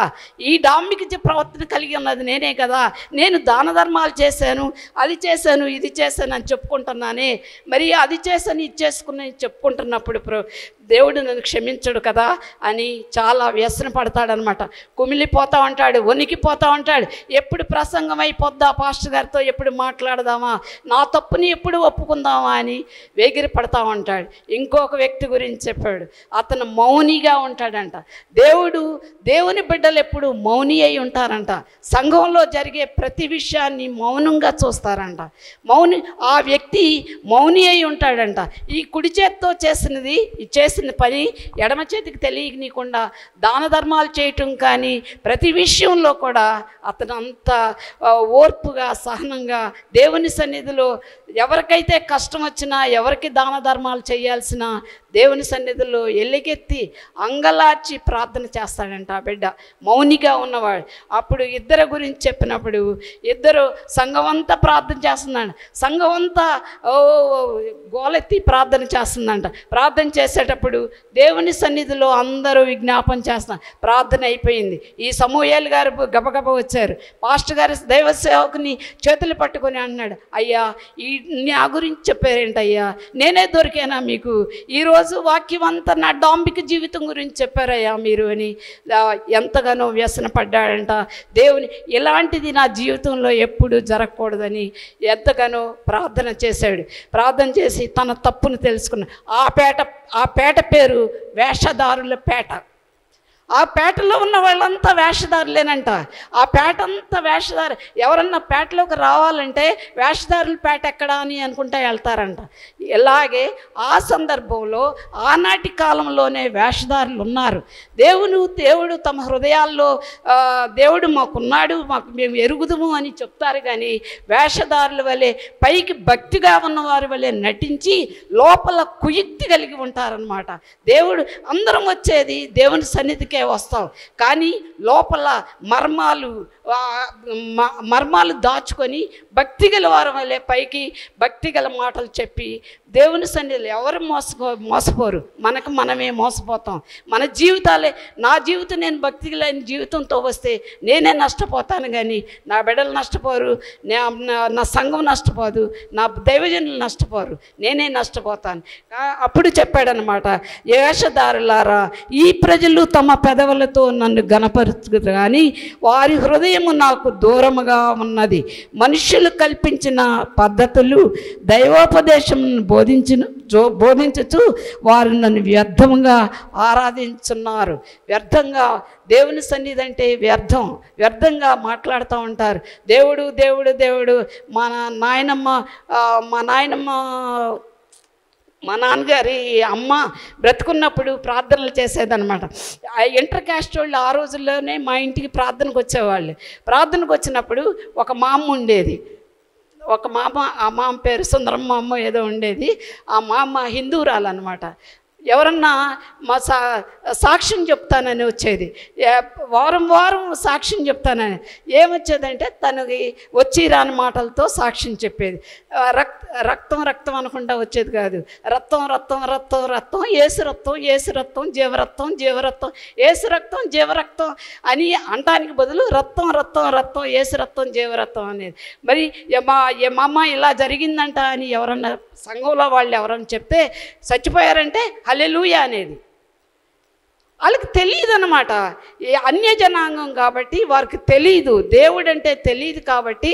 ఈ డాంబిక ప్రవర్తన కలిగి ఉన్నది నేనే కదా, నేను దాన ధర్మాలు చేశాను, అది చేశాను, ఇది చేశాను అని చెప్పుకుంటున్నానే, మరి అది చేశాను, ఇది చేసుకున్నాను చెప్పుకుంటున్నప్పుడు దేవుడు నన్ను క్షమించడు కదా అని చాలా వ్యసన పడతాడనమాట. కుమిలిపోతూ ఉంటాడు, వణికిపోతూ ఉంటాడు. ఎప్పుడు ప్రసంగం అయిపోద్దా పాస్టర్ గారితో, ఎప్పుడు మాట్లాడదామా, నా తప్పుని ఎప్పుడు ఒప్పుకుందామా అని వేగిరి పడతా ఉంటాడు. ఇంకొక వ్యక్తి గురించి చెప్పాడు, అతను మౌనిగా ఉంటాడంట. దేవుని బిడ్డలు ఎప్పుడు మౌని అయి ఉంటారంట. సంఘంలో జరిగే ప్రతి విషయాన్ని మౌనంగా చూస్తారంట. ఆ వ్యక్తి మౌని అయి ఉంటాడంట. ఈ కుడి చేతితో చేసిన పని ఎడమ చేతికి తెలియనీయకుండా దాన ధర్మాలు చేయటం కానీ ప్రతి విషయంలో కూడా అతను అంత ఓర్పుగా, సహనంగా దేవుని సన్నిధిలో ఎవరికైతే కష్టం వచ్చినా, ఎవరికి దాన ధర్మాలు చేయాల్సిన దేవుని సన్నిధిలో ఎల్లికెత్తి అంగలార్చి ప్రార్థన చేస్తాడంట ఆ బిడ్డ, మౌనిగా ఉన్నవాడు. అప్పుడు ఇద్దరు గురించి చెప్పినప్పుడు సంఘమంతా ప్రార్థన చేస్తుందంట. సంఘమంతా గోలెత్తి ప్రార్థన చేస్తుందంట. ప్రార్థన చేసేటప్పుడు దేవుని సన్నిధిలో అందరూ విజ్ఞాపన చేస్తున్నారు. ప్రార్థన అయిపోయింది. ఈ సమూయేలు గారు గబగబ వచ్చారు. పాస్టర్ గారు దైవ సేవకుని చేతులు పట్టుకొని అన్నాడు, అయ్యా నా గురించి చెప్పారేంటయ్యా, నేనే దొరికానా మీకు, ఈరోజు వాక్యం అంతా నా డాంబిక జీవితం గురించి చెప్పారయ్యా మీరు అని ఎంతగానో వ్యసన పడ్డాడంట. దేవుని ఇలాంటిది నా జీవితంలో ఎప్పుడు జరగకూడదని ఎంతగానో ప్రార్థన చేశాడు. ప్రార్థన చేసి తన తప్పును తెలుసుకున్న ఆ పేట పేరు వేషధారుల పేట. ఆ పేటలో ఉన్న వాళ్ళంతా వేషధారులేనంట. ఆ పేట అంతా వేషధారు. ఎవరన్నా పేటలోకి రావాలంటే వేషధారుల పేట ఎక్కడా అని అనుకుంటా వెళ్తారంట. ఇలాగే ఆ సందర్భంలో ఆనాటి కాలంలోనే వేషధారులు ఉన్నారు. దేవుడు తమ హృదయాల్లో దేవుడు మాకున్నాడు, మేము ఎరుగుదుము అని చెప్తారు. కానీ వేషధారుల వలె పైకి భక్తిగా ఉన్నవారి వలె నటించి లోపల కుయుక్తి కలిగి ఉంటారనమాట. అందరం వచ్చేది దేవుని సన్నిధికే చూడడానికే వస్తాం, కానీ లోపల మర్మాలు దాచుకొని భక్తిగల వారి వల్లే పైకి భక్తిగల మాటలు చెప్పి దేవుని సన్నిధిలో ఎవరు మోసపోరు, మనమే మోసపోతాం. మన జీవితాలే, నా జీవితం నేను భక్తిగలైన జీవితంతో వస్తే నేనే నష్టపోతాను, కానీ నా బిడ్డలు నష్టపోరు, నా సంఘం నష్టపోదు, నా దైవజనులు నష్టపోరు, నేనే నష్టపోతాను. అప్పుడు చెప్పాడనమాట, వేషధారులారా, ఈ ప్రజలు తమ పెదవులతో నన్ను గణపరుచుకురు కానీ వారి హృదయము నాకు దూరముగా ఉన్నది. మనుషులు కల్పించిన పద్ధతులు దైవోపదేశం బోధించుచు వారు నన్ను వ్యర్థంగా ఆరాధించున్నారు. వ్యర్థంగా, దేవుని సన్నిధి అంటే వ్యర్థంగా మాట్లాడుతూ ఉంటారు. దేవుడు దేవుడు దేవుడు. మా నాన్నగారి అమ్మ బ్రతుకున్నప్పుడు ప్రార్థనలు చేసేదన్నమాట. ఇంటర్ క్యాస్ట్ వాళ్ళు ఆ రోజుల్లోనే మా ఇంటికి ప్రార్థనకు వచ్చేవాళ్ళు. ప్రార్థనకు వచ్చినప్పుడు ఒక మామ ఉండేది, ఒక మామ, ఆ మామ పేరు సుందరమ్మ అమ్మ ఏదో ఉండేది. ఆ మామ హిందూరాలన్నమాట. ఎవరన్నా మా సాక్ష్యం చెప్తానని వచ్చేది, వారం సాక్ష్యం చెప్తానని. ఏమొచ్చేదంటే తనకి వచ్చి రాని మాటలతో సాక్ష్యం చెప్పేది. రక్తం అనకుండా వచ్చేది కాదు. రక్తం ఏసు రక్తం జీవరక్తం అని అంటానికి బదులు రక్తం ఏసు రక్తం జీవరక్తం అనేది. మరి మా అమ్మ ఇలా జరిగిందంట అని ఎవరన్నా సంఘంలో వాళ్ళు ఎవరన్నా చెప్తే చచ్చిపోయారంటే హల్లెలూయా అనేది. వాళ్ళకి తెలియదు అన్నమాట. అన్యజనాంగం కాబట్టి వారికి తెలియదు, దేవుడు అంటే తెలియదు. కాబట్టి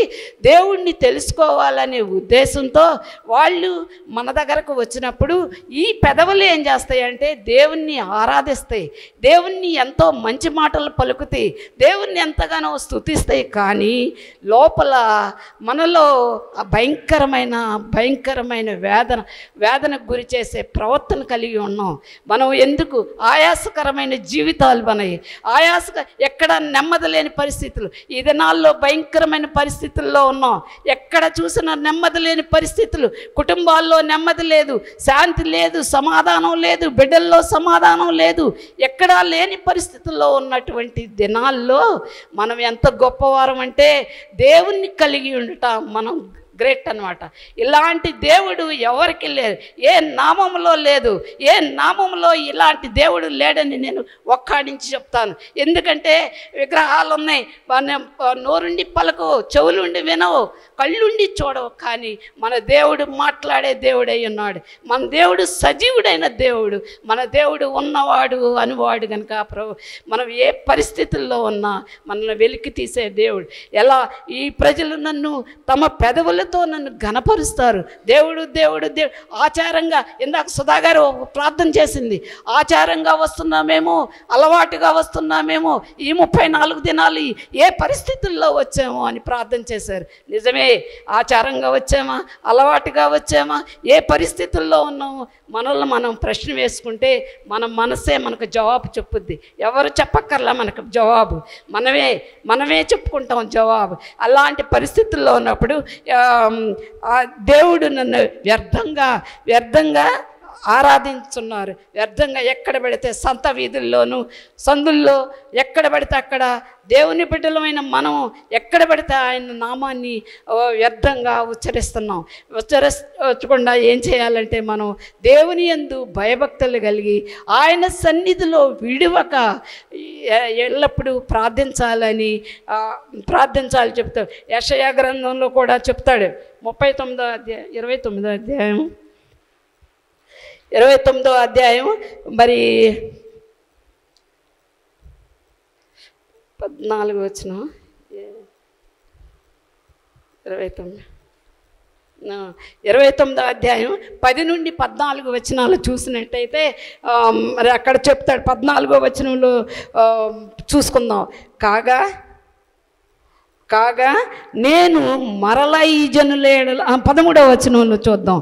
దేవుణ్ణి తెలుసుకోవాలనే ఉద్దేశంతో వాళ్ళు మన దగ్గరకు వచ్చినప్పుడు ఈ పెదవులు ఏం చేస్తాయంటే దేవుణ్ణి ఆరాధిస్తాయి, దేవుణ్ణి ఎంతో మంచి మాటలు పలుకుతాయి, దేవుణ్ణి ఎంతగానో స్తుతిస్తాయి. కానీ లోపల మనలో భయంకరమైన వేదనకు గురి చేసే ప్రవర్తన కలిగి ఉన్నాం. మనం ఎందుకు ఆయాసకరమైన జీవితాలు మనవి, ఎక్కడ నెమ్మది లేని పరిస్థితులు. ఈ దినాల్లో భయంకరమైన పరిస్థితుల్లో ఉన్నాం. ఎక్కడ చూసినా నెమ్మది లేని పరిస్థితులు. కుటుంబాల్లో నెమ్మది లేదు, శాంతి లేదు, సమాధానం లేదు, బిడ్డల్లో సమాధానం లేదు. ఎక్కడా లేని పరిస్థితుల్లో ఉన్నటువంటి దినాల్లో మనం ఎంత గొప్పవారం అంటే దేవుణ్ణి కలిగి ఉండటం మనం గ్రేట్ అనమాట. ఇలాంటి దేవుడు ఎవరికి లేదు, ఏ నామంలో లేదు. ఏ నామంలో ఇలాంటి దేవుడు లేడని నేను ఒక్కడించి చెప్తాను. ఎందుకంటే విగ్రహాలు ఉన్నాయి, నోరుండి పలకవు, చెవులుండి వినవు, కళ్ళుండి చూడవు, కానీ మన దేవుడు మాట్లాడే దేవుడై ఉన్నాడు. మన దేవుడు సజీవుడైన దేవుడు, మన దేవుడు ఉన్నవాడు అనువాడు కనుక మనం ఏ పరిస్థితుల్లో ఉన్నా మనల్ని వెలికి తీసే దేవుడు. ఎలా ఈ ప్రజలు నన్ను తమ పెదవులతో నన్ను ఘనపరుస్తారు. దేవుడు దేవుడు దేవుడు ఆచారంగా, ఇందాక సుధాగారు ప్రార్థన చేసింది, ఆచారంగా వస్తున్నామేమో, అలవాటుగా వస్తున్నామేమో, ఈ 34 దినాలు ఏ పరిస్థితుల్లో వచ్చామో అని ప్రార్థన చేశారు. నిజమే, ఆచారంగా వచ్చామా, అలవాటుగా వచ్చామా, ఏ పరిస్థితుల్లో ఉన్నామో మనల్ని మనం ప్రశ్న వేసుకుంటే మన మనసే మనకు జవాబు చెప్పుద్ది. ఎవరు చెప్పక్కర్లా మనకు జవాబు, మనమే చెప్పుకుంటాం జవాబు. అలాంటి పరిస్థితుల్లో ఉన్నప్పుడు దేవుడు నన్ను వ్యర్థంగా ఆరాధించున్నారు. వ్యర్థంగా ఎక్కడ పడితే సంత వీధుల్లోనూ సందుల్లో ఎక్కడ పడితే అక్కడ దేవుని బిడ్డలమైన మనం ఎక్కడ పడితే ఆయన నామాన్ని వ్యర్థంగా ఉచ్చరించకుండా ఏం చేయాలంటే మనం దేవుని యందు భయభక్తులు కలిగి ఆయన సన్నిధిలో విడివక ఎల్లప్పుడూ ప్రార్థించాలి చెప్తాడు. యెషయా గ్రంథంలో కూడా చెప్తాడు. 29వ అధ్యాయం మరి 14 వచనం, 29వ అధ్యాయం 10 నుండి 14 వచనాలు చూసినట్టయితే మరి అక్కడ చెప్తాడు. 14వ వచనంలో చూసుకుందాం. కాగా నేను మరలా ఈ జనుల 13వ వచనంలో చూద్దాం.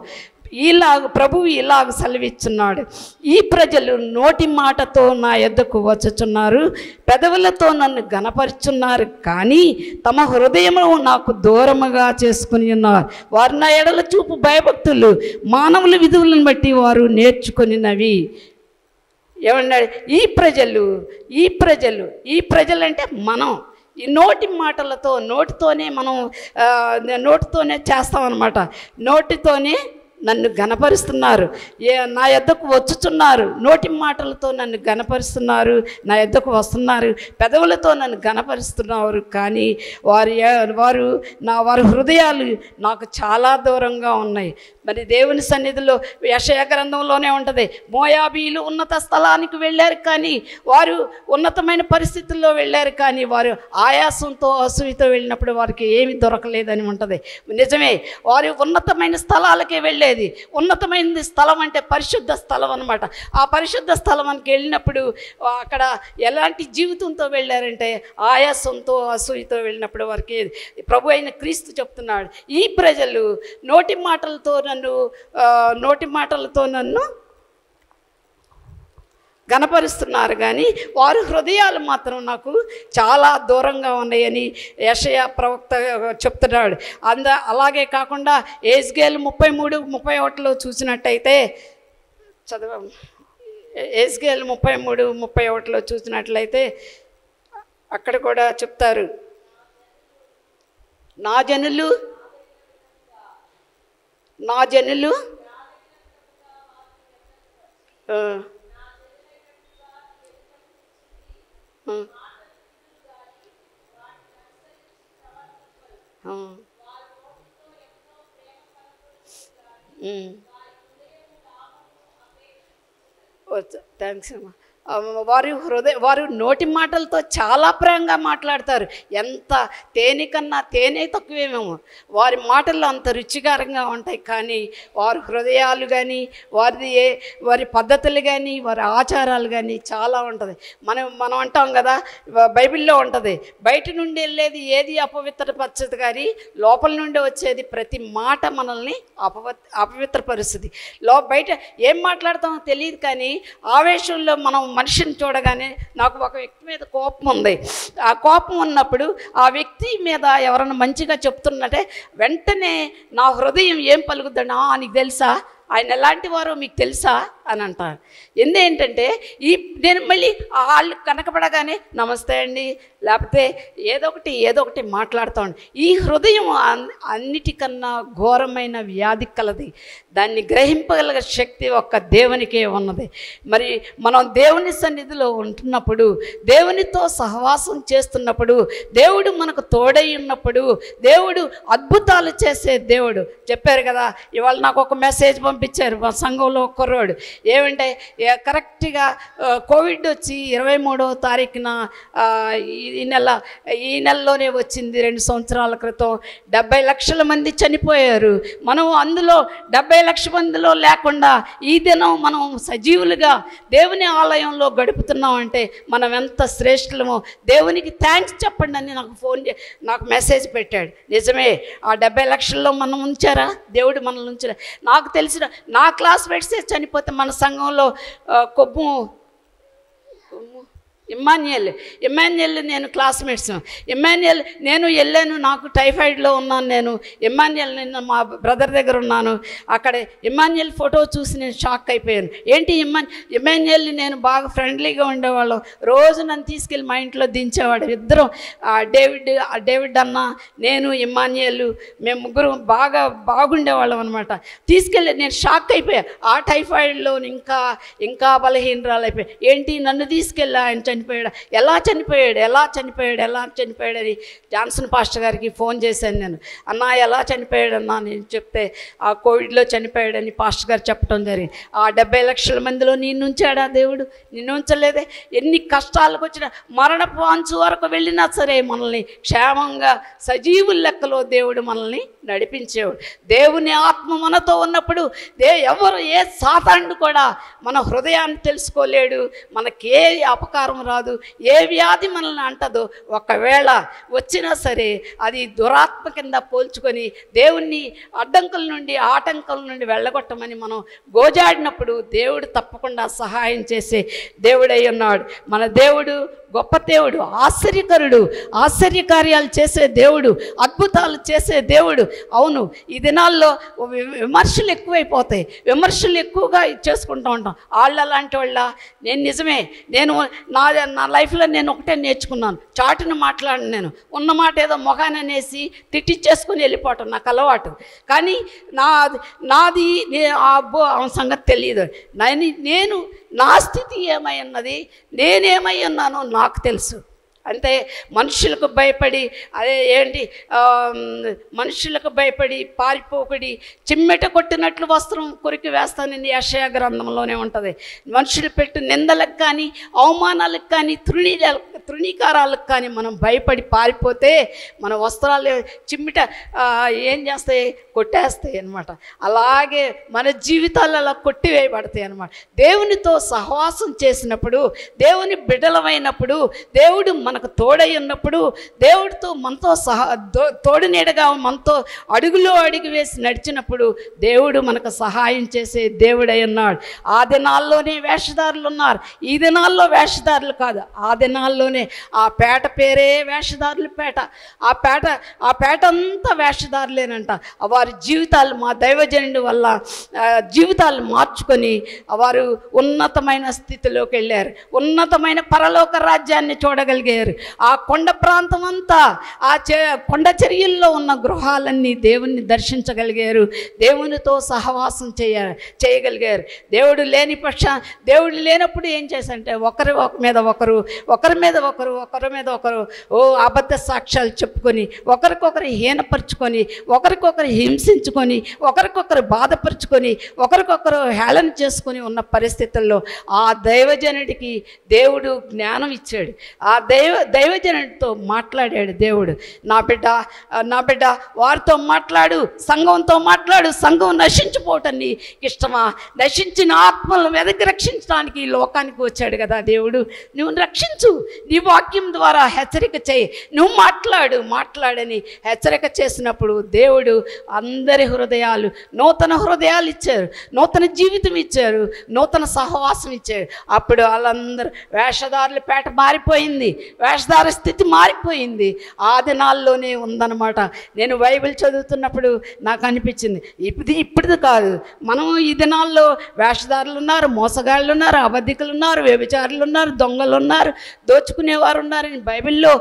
ప్రభువు ఇలాగ సెలవిస్తున్నాడు, ఈ ప్రజలు నోటి మాటతో నా యొద్దకు వచ్చుచున్నారు, పెదవులతో నన్ను గణపరుచున్నారు, కానీ తమ హృదయము నాకు దూరముగా చేసుకుని ఉన్నారు. వారు నా ఎడల చూపు భయభక్తులు మానవుల విధులను బట్టి వారు నేర్చుకొనినవి. ఏమన్నాడు? ఈ ప్రజలు అంటే మనం ఈ నోటి మాటలతో నోటితోనే మనం నోటితోనే చేస్తామన్నమాట. నోటితోనే నన్ను గనపరుస్తున్నారు, నా యొద్దకు వచ్చుచున్నారు, నోటి మాటలతో నన్ను గనపరుస్తున్నారు, నా యొద్దకు వస్తున్నారు, పెదవులతో నన్ను గనపరుస్తున్నారు, కానీ వారి హృదయాలు నాకు చాలా దూరంగా ఉన్నాయి. మరి దేవుని సన్నిధిలో యెషయా గ్రంథంలోనే ఉంటుంది, మోయాబీలు ఉన్నత స్థలానికి వెళ్ళారు కానీ వారు ఉన్నతమైన పరిస్థితుల్లో వెళ్ళారు, కానీ వారు ఆయాసంతో అసూయతో వెళ్ళినప్పుడు వారికి ఏమీ దొరకలేదని ఉంటుంది. నిజమే, వారు ఉన్నతమైన స్థలాలకే వెళ్ళేది. ఉన్నతమైన స్థలం అంటే పరిశుద్ధ స్థలం అన్నమాట. ఆ పరిశుద్ధ స్థలానికి వెళ్ళినప్పుడు అక్కడ ఎలాంటి జీవితంతో వెళ్ళారంటే ఆయాసంతో అసూయతో వెళ్ళినప్పుడు వారికి ప్రభు అయిన క్రీస్తు చెప్తున్నాడు, ఈ ప్రజలు నోటి మాటలతో నన్ను గనపరుస్తున్నారు, కానీ వారి హృదయాలు మాత్రం నాకు చాలా దూరంగా ఉన్నాయని యెషయా ప్రవక్త చెప్తున్నాడు. అలాగే కాకుండా యెజ్కేలు 33:31 చూసినట్టయితే చదవం. యెజ్కేలు 33:31 చూసినట్లయితే అక్కడ కూడా చెప్తారు, నా జనులు థ్యాంక్స్ అమ్మా. వారు నోటి మాటలతో చాలా ప్రేమగా మాట్లాడతారు. ఎంత తేనె తక్కువేమేమో వారి మాటల్లో అంత రుచికరంగా ఉంటాయి, కానీ వారి హృదయాలు కానీ వారి పద్ధతులు కానీ వారి ఆచారాలు కానీ చాలా ఉంటుంది. మనం అంటాం కదా, బైబిల్లో ఉంటుంది, బయట నుండి వెళ్ళేది ఏది అపవిత్రపరచదు, కానీ లోపల నుండి వచ్చేది ప్రతి మాట మనల్ని అపవిత్రపరుస్తుంది. బయట ఏం మాట్లాడతామో తెలియదు, కానీ ఆవేశంలో మనం మనిషిని చూడగానే నాకు ఒక వ్యక్తి మీద కోపం ఉంది. ఆ కోపం ఉన్నప్పుడు ఆ వ్యక్తి మీద ఎవరైనా మంచిగా చెప్తున్నట్టే వెంటనే నా హృదయం ఏం పలుకుద్దండి, నీకు తెలుసా ఆయన ఎలాంటి వారో మీకు తెలుసా అని అంటారు. ఏంటంటే నేను మళ్ళీ వాళ్ళు కనకపడగానే నమస్తే అండి, లేకపోతే ఏదో ఒకటి మాట్లాడుతాను. ఈ హృదయం అన్నిటికన్నా ఘోరమైన వ్యాధి కలది. దాన్ని గ్రహింపగల శక్తి ఒక్క దేవునికే ఉన్నది. మరి మనం దేవుని సన్నిధిలో ఉంటున్నప్పుడు, దేవునితో సహవాసం చేస్తున్నప్పుడు, దేవుడు మనకు తోడై ఉన్నప్పుడు, దేవుడు అద్భుతాలు చేసే దేవుడు. చెప్పారు కదా, ఇవాళ నాకు ఒక మెసేజ్ పంపించారు మా సంఘంలో ఒక్కరోడు, ఏమంటే కరెక్ట్గా కోవిడ్ వచ్చి 23వ తారీఖున ఈ నెలలోనే వచ్చింది. 2 సంవత్సరాల క్రితం 70 లక్షల మంది చనిపోయారు. మనం అందులో 70 లక్షల మందిలో లేకుండా ఈ దినం మనం సజీవులుగా దేవుని ఆలయంలో గడుపుతున్నామంటే మనం ఎంత శ్రేష్ఠులమో. దేవునికి థ్యాంక్స్ చెప్పండి అని నాకు మెసేజ్ పెట్టాడు. నిజమే, ఆ 70 లక్షల్లో మనం ఉంచారా? దేవుడు మనల్ని ఉంచారా? నాకు తెలిసిన నా క్లాస్మేట్సే చనిపోతే మన సంఘంలో ఇమ్మాన్యుయల్ నేను క్లాస్మేట్స్. ఇమ్మాన్యుయల్ నేను వెళ్ళాను, నాకు టైఫాయిడ్లో ఉన్నాను. నేను ఇమ్మాన్యుయల్ నిన్న మా బ్రదర్ దగ్గర ఉన్నాను. అక్కడ ఇమ్మాన్యుయల్ ఫోటో చూసి నేను షాక్ అయిపోయాను. ఏంటి ఇమ్మాన్యుయల్ని నేను బాగా ఫ్రెండ్లీగా ఉండేవాళ్ళం, రోజు నన్ను తీసుకెళ్ళి మా ఇంట్లో దించేవాడు. ఇద్దరం డేవిడ్ అన్న, నేను, ఇమ్మాన్యుయల్, మేము ముగ్గురు బాగుండేవాళ్ళం అనమాట. తీసుకెళ్ళి నేను షాక్ అయిపోయా. ఆ టైఫాయిడ్లో ఇంకా బలహీనరాలు అయిపోయాయి. ఏంటి నన్ను తీసుకెళ్ళి ఆయన చనిపోయాడు, ఎలా చనిపోయాడని జాన్సన్ పాస్టర్ గారికి ఫోన్ చేశాను నేను. అన్నా ఎలా చనిపోయాడన్నా నేను చెప్తే ఆ కోవిడ్లో చనిపోయాడని పాస్టర్ గారు చెప్పడం జరిగింది. ఆ 70 లక్షల మందిలో నిన్ను ఉంచాడా దేవుడు? నిన్ను ఉంచలేదే. ఎన్ని కష్టాలకు వచ్చినా, మరణపు అంచు వరకు వెళ్ళినా సరే మనల్ని క్షేమంగా సజీవుల లెక్కలో దేవుడు మనల్ని నడిపించేవాడు. దేవుని ఆత్మ మనతో ఉన్నప్పుడు ఏ సాతానుడు కూడా మన హృదయాన్ని తెలుసుకోలేడు, మనకే అపకారం రాదు, ఏ వ్యాధి మనల్ని అంటదో, ఒకవేళ వచ్చినా సరే అది దురాత్మ కింద పోల్చుకొని దేవుణ్ణి అడ్డంకుల నుండి ఆటంకుల నుండి వెళ్ళగొట్టమని మనం గోజాడినప్పుడు దేవుడు తప్పకుండా సహాయం చేసే దేవుడై ఉన్నాడు. మన దేవుడు గొప్ప దేవుడు, ఆశ్చర్యకరుడు, ఆశ్చర్యకార్యాలు చేసే దేవుడు, అద్భుతాలు చేసే దేవుడు. అవును, ఈ దినాల్లో విమర్శలు ఎక్కువైపోతాయి, విమర్శలు ఎక్కువగా చేసుకుంటూ ఉంటాం. వాళ్ళు అలాంటి వాళ్ళ, నేను నిజమే, నేను నా లైఫ్లో నేను ఒకటే నేర్చుకున్నాను, చాటును మాట్లాడిన నేను ఉన్న మాట ఏదో మొఖాన్ని అనేసి తిట్టిచ్చేసుకుని వెళ్ళిపోవటం నాకు అలవాటు. కానీ నాది ఆ సంగతి తెలియదు. నేను నా స్థితి ఏమై ఉన్నది, నేనేమై ఉన్నానో నాకు తెలుసు. అంటే మనుషులకు భయపడి మనుషులకు భయపడి పారిపోకడి, చిమ్మెట కొట్టినట్లు వస్త్రం కొరికి వేస్తానని యెషయా గ్రంథంలోనే ఉంటుంది. మనుషులు పెట్టు నిందలకు కానీ, అవమానాలకు కానీ, తృణీకారాలకు కానీ మనం భయపడి పారిపోతే మన వస్త్రాలు చిమ్మిట ఏం చేస్తాయి, కొట్టేస్తాయి అన్నమాట. అలాగే మన జీవితాలు అలా కొట్టివేయబడతాయి అన్నమాట. దేవునితో సహవాసం చేసినప్పుడు, దేవుని బిడ్డలమైనప్పుడు, దేవుడు మనకు తోడై ఉన్నప్పుడు, దేవుడితో మనతో తోడు నీడగా మనతో అడుగులో అడుగు వేసి నడిచినప్పుడు దేవుడు మనకు సహాయం చేసే దేవుడై ఉన్నాడు. ఆ దినాల్లోనే వేషధారులు ఉన్నారు, ఈ దినాల్లో వేషధారులు కాదు. ఆ దినాల్లోనే ఆ పేట పేరే వేషధారుల పేట. ఆ పేట అంతా వేషధారులేనంట. వారి జీవితాలు మా దైవజనుడి వల్ల జీవితాలు మార్చుకొని వారు ఉన్నతమైన స్థితిలోకి వెళ్ళారు, ఉన్నతమైన పరలోక రాజ్యాన్ని చూడగలిగారు. ఆ కొండ ప్రాంతం అంతా, ఆ కొండ చర్యల్లో ఉన్న గృహాలన్నీ దేవుణ్ణి దర్శించగలిగారు, దేవునితో సహవాసం చేయగలిగారు. దేవుడు లేని దేవుడు లేనప్పుడు ఏం చేశారంటే ఒకరి మీద ఒకరు అబద్ధ సాక్ష్యాలు చెప్పుకొని, ఒకరికొకరు హీనపరుచుకొని, ఒకరికొకరు హింసించుకొని, ఒకరికొకరు బాధపరుచుకొని, ఒకరికొకరు హేళన చేసుకొని ఉన్న పరిస్థితుల్లో ఆ దైవజనుడికి దేవుడు జ్ఞానం ఇచ్చాడు. ఆ దైవజనుడితో మాట్లాడాడు దేవుడు. నా బిడ్డ వారితో మాట్లాడు, సంఘంతో మాట్లాడు. సంఘం నశించిపోవటం నీకు ఇష్టమా? నశించిన ఆత్మలను వెదకి రక్షించడానికి ఈ లోకానికి వచ్చాడు కదా దేవుడు. నువ్వు రక్షించు, నీ వాక్యం ద్వారా హెచ్చరిక చేయి, నువ్వు మాట్లాడని హెచ్చరిక చేసినప్పుడు దేవుడు అందరి హృదయాలు, నూతన హృదయాలు ఇచ్చారు, నూతన జీవితం ఇచ్చారు, నూతన సహవాసం ఇచ్చారు. అప్పుడు వాళ్ళందరూ వేషధారుల పేట మారిపోయింది, వేషధార స్థితి మారిపోయింది. ఆ దినాల్లోనే ఉందన్నమాట. నేను బైబిల్ చదువుతున్నప్పుడు నాకు అనిపించింది, ఇప్పుడుది కాదు, మనం ఈ దినాల్లో వేషధారులు ఉన్నారు, మోసగాళ్ళు ఉన్నారు, అబద్ధికులు ఉన్నారు, వ్యభిచారులు ఉన్నారు, దొంగలు ఉన్నారు, దోచుకునేవారు ఉన్నారని బైబిల్లో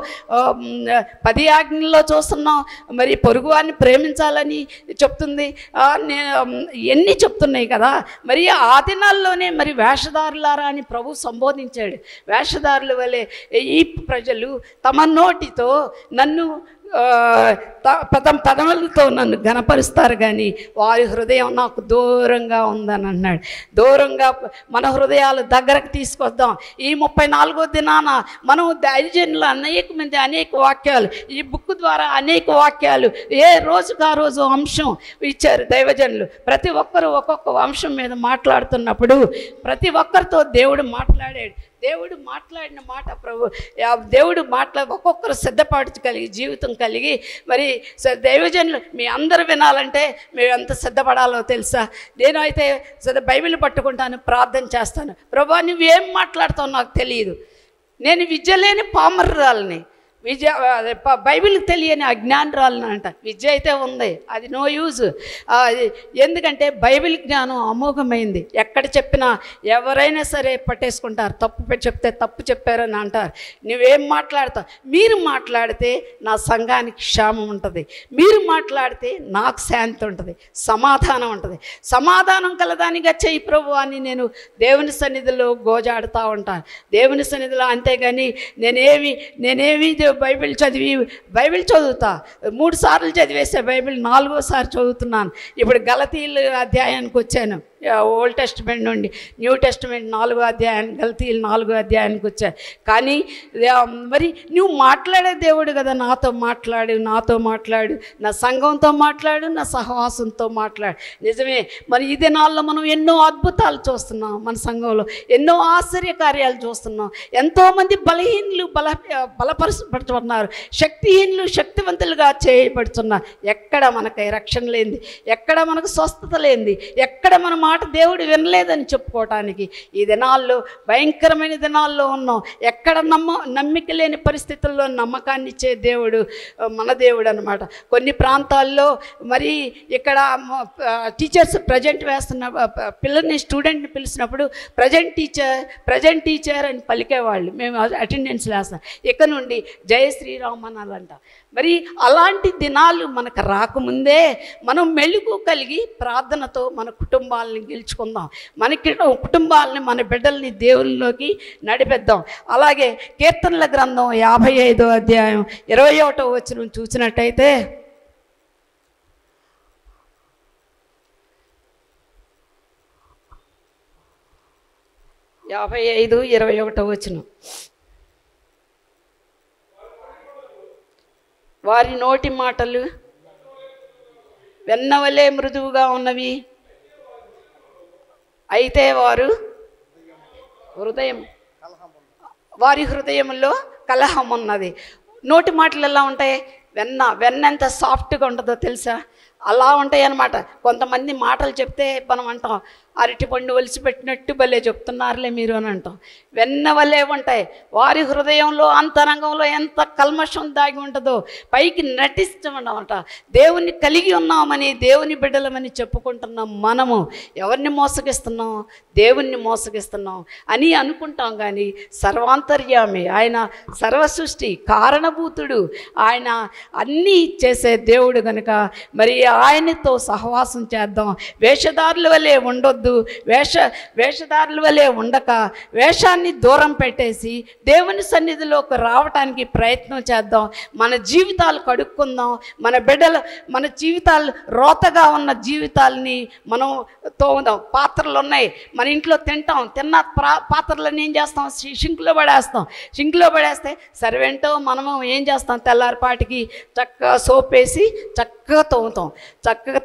10 ఆజ్ఞల్లో చూస్తున్నాం. మరి పొరుగు వారిని ప్రేమించాలని చెప్తుంది, ఎన్ని చెప్తున్నాయి కదా. మరి ఆ దినాల్లోనే మరి వేషధారులారా అని ప్రభు సంబోధించాడు. వేషధారుల వలె ఈ ప్రజలు తమ నోటితో నన్ను పదములతో నన్ను ఘనపరుస్తారు, కానీ వారి హృదయం నాకు దూరంగా ఉందని అన్నాడు. దూరంగా మన హృదయాలు దగ్గరకు తీసుకొద్దాం. ఈ 34వ దినాన మనం దైవజనులు అనేక వాక్యాలు, ఈ బుక్ ద్వారా అనేక వాక్యాలు ఏ రోజుకు ఆ రోజు అంశం ఇచ్చారు దైవజనులు. ప్రతి ఒక్కరు ఒక్కొక్క అంశం మీద మాట్లాడుతున్నప్పుడు ప్రతి ఒక్కరితో దేవుడు మాట్లాడాడు. దేవుడు మాట్లాడిన మాట దేవుడు ఒక్కొక్కరు సిద్ధపరచగలిగి జీవితం కలిగి, మరి దైవజనులు మీ అందరూ వినాలంటే మేము ఎంత సిద్ధపడాలో తెలుసా? నేనైతే బైబిల్ పట్టుకుంటాను, ప్రార్థన చేస్తాను. ప్రభా నువ్వేం మాట్లాడుతావు నాకు తెలియదు, నేను విద్య లేని పామరురాలని, బైబిల్కి తెలియని అజ్ఞానురాలని అంట. విద్య అయితే ఉంది, అది నో యూజ్. ఎందుకంటే బైబిల్ జ్ఞానం అమోఘమైంది. ఎక్కడ చెప్పినా ఎవరైనా సరే పట్టేసుకుంటారు, తప్పు చెప్తే తప్పు చెప్పారని అంటారు. నువ్వేం మాట్లాడతావు? మీరు మాట్లాడితే నా సంఘానికి క్షేమం ఉంటుంది, మీరు మాట్లాడితే నాకు శాంతి ఉంటుంది, సమాధానం ఉంటుంది. సమాధానం కలదానిగా చెయ్యి ప్రభు అని నేను దేవుని సన్నిధిలో గోజాడుతూ ఉంటాను, దేవుని సన్నిధిలో. అంతేగాని నేనేమి బైబిల్ చదువుతా 3 సార్లు చదివేసే బైబిల్ 4వ సారి చదువుతున్నాను. ఇప్పుడు గలతీయుల అధ్యాయానికి వచ్చాను. ఓల్డ్ టెస్టిమెంట్ నుండి న్యూ టెస్టిమెంట్ 4వ అధ్యాయానికి గలతీయులు 4వ అధ్యాయానికి వచ్చారు. కానీ మరి నువ్వు మాట్లాడే దేవుడు కదా, నాతో మాట్లాడు, నా సంఘంతో మాట్లాడు, నా సహవాసంతో మాట్లాడు. నిజమే, మరి ఈ దినాల్లో మనం ఎన్నో అద్భుతాలు చూస్తున్నాం, మన సంఘంలో ఎన్నో ఆశ్చర్య కార్యాలు చూస్తున్నాం. ఎంతోమంది బలహీనులు బలపరచబడుతున్నారు, శక్తిహీనులు శక్తివంతులుగా చేయబడుతున్నారు. ఎక్కడ మనకి రక్షణ లేనిది, ఎక్కడ మనకు స్వస్థత లేనిది, ఎక్కడ మన మాట దేవుడు వినలేదని చెప్పుకోవటానికి ఈ దినాల్లో భయంకరమైన దినాల్లో ఉన్నాం. ఎక్కడ నమ్మిక లేని పరిస్థితుల్లో నమ్మకాన్ని ఇచ్చే దేవుడు మన దేవుడు అన్నమాట. కొన్ని ప్రాంతాల్లో మరి ఇక్కడ టీచర్స్ ప్రజెంట్ వేస్తున్న పిల్లల్ని స్టూడెంట్ని పిలిచినప్పుడు ప్రజెంట్ టీచర్ అని పలికేవాళ్ళు. మేము అటెండెన్స్ వేస్తాం, ఇక్కడ నుండి జయ శ్రీరామ్ అనాలంట. మరి అలాంటి దినాలు మనకు రాకముందే మనం మెలుగు కలిగి ప్రార్థనతో మన కుటుంబాలని గెలుచుకుందాం, కుటుంబాలని మన బిడ్డల్ని దేవుళ్ళలోకి నడిపిద్దాం. అలాగే కీర్తనల గ్రంథం 55వ అధ్యాయం 21వ వచనం చూసినట్టయితే, యాభై 21వ వచనం, వారి నోటి మాటలు వెన్నవలే మృదువుగా ఉన్నవి, అయితే వారి హృదయంలో కలహం ఉన్నది. నోటి మాటలు ఎలా ఉంటాయి? వెన్న ఎంత సాఫ్ట్గా ఉంటుందో తెలుసా? అలా ఉంటాయి అన్నమాట. కొంతమంది మాటలు చెప్తే మనం అంటాం, అరటిపండు ఒలిసిపెట్టినట్టు భలే చెప్తున్నారులే మీరు అని అంటాం. వెన్న వలే ఉంటాయి. వారి హృదయంలో అంతరంగంలో ఎంత కల్మషం దాగి ఉంటుందో పైకి నటిస్తామన్నమాట. దేవుని కలిగి ఉన్నామని, దేవుని బిడ్డలమని చెప్పుకుంటున్నాం. మనము ఎవరిని మోసగిస్తున్నాం? దేవుణ్ణి మోసగిస్తున్నాం అని అనుకుంటాం. కానీ సర్వాంతర్యామి ఆయన, సర్వసృష్టి కారణభూతుడు ఆయన, అన్నీ చేసే దేవుడు కనుక మరి ఆయనతో సహవాసం చేద్దాం. వేషధారుల వలె ఉండొద్దు. వేషధారుల వలె ఉండక వేషాన్ని దూరం పెట్టేసి దేవుని సన్నిధిలోకి రావటానికి ప్రయత్నం చేద్దాం. మన జీవితాలు కడుక్కుందాం. మన జీవితాలు రోతగా ఉన్న జీవితాలని మనం తోముదాం. పాత్రలు ఉన్నాయి, మన ఇంట్లో తిన్న పాత్రలను ఏం చేస్తాం? సింక్లో పడేస్తే సర్వెంటో మనము ఏం చేస్తాం? తెల్లారిపాటికి చక్కగా సోప్ వేసి చక్కగా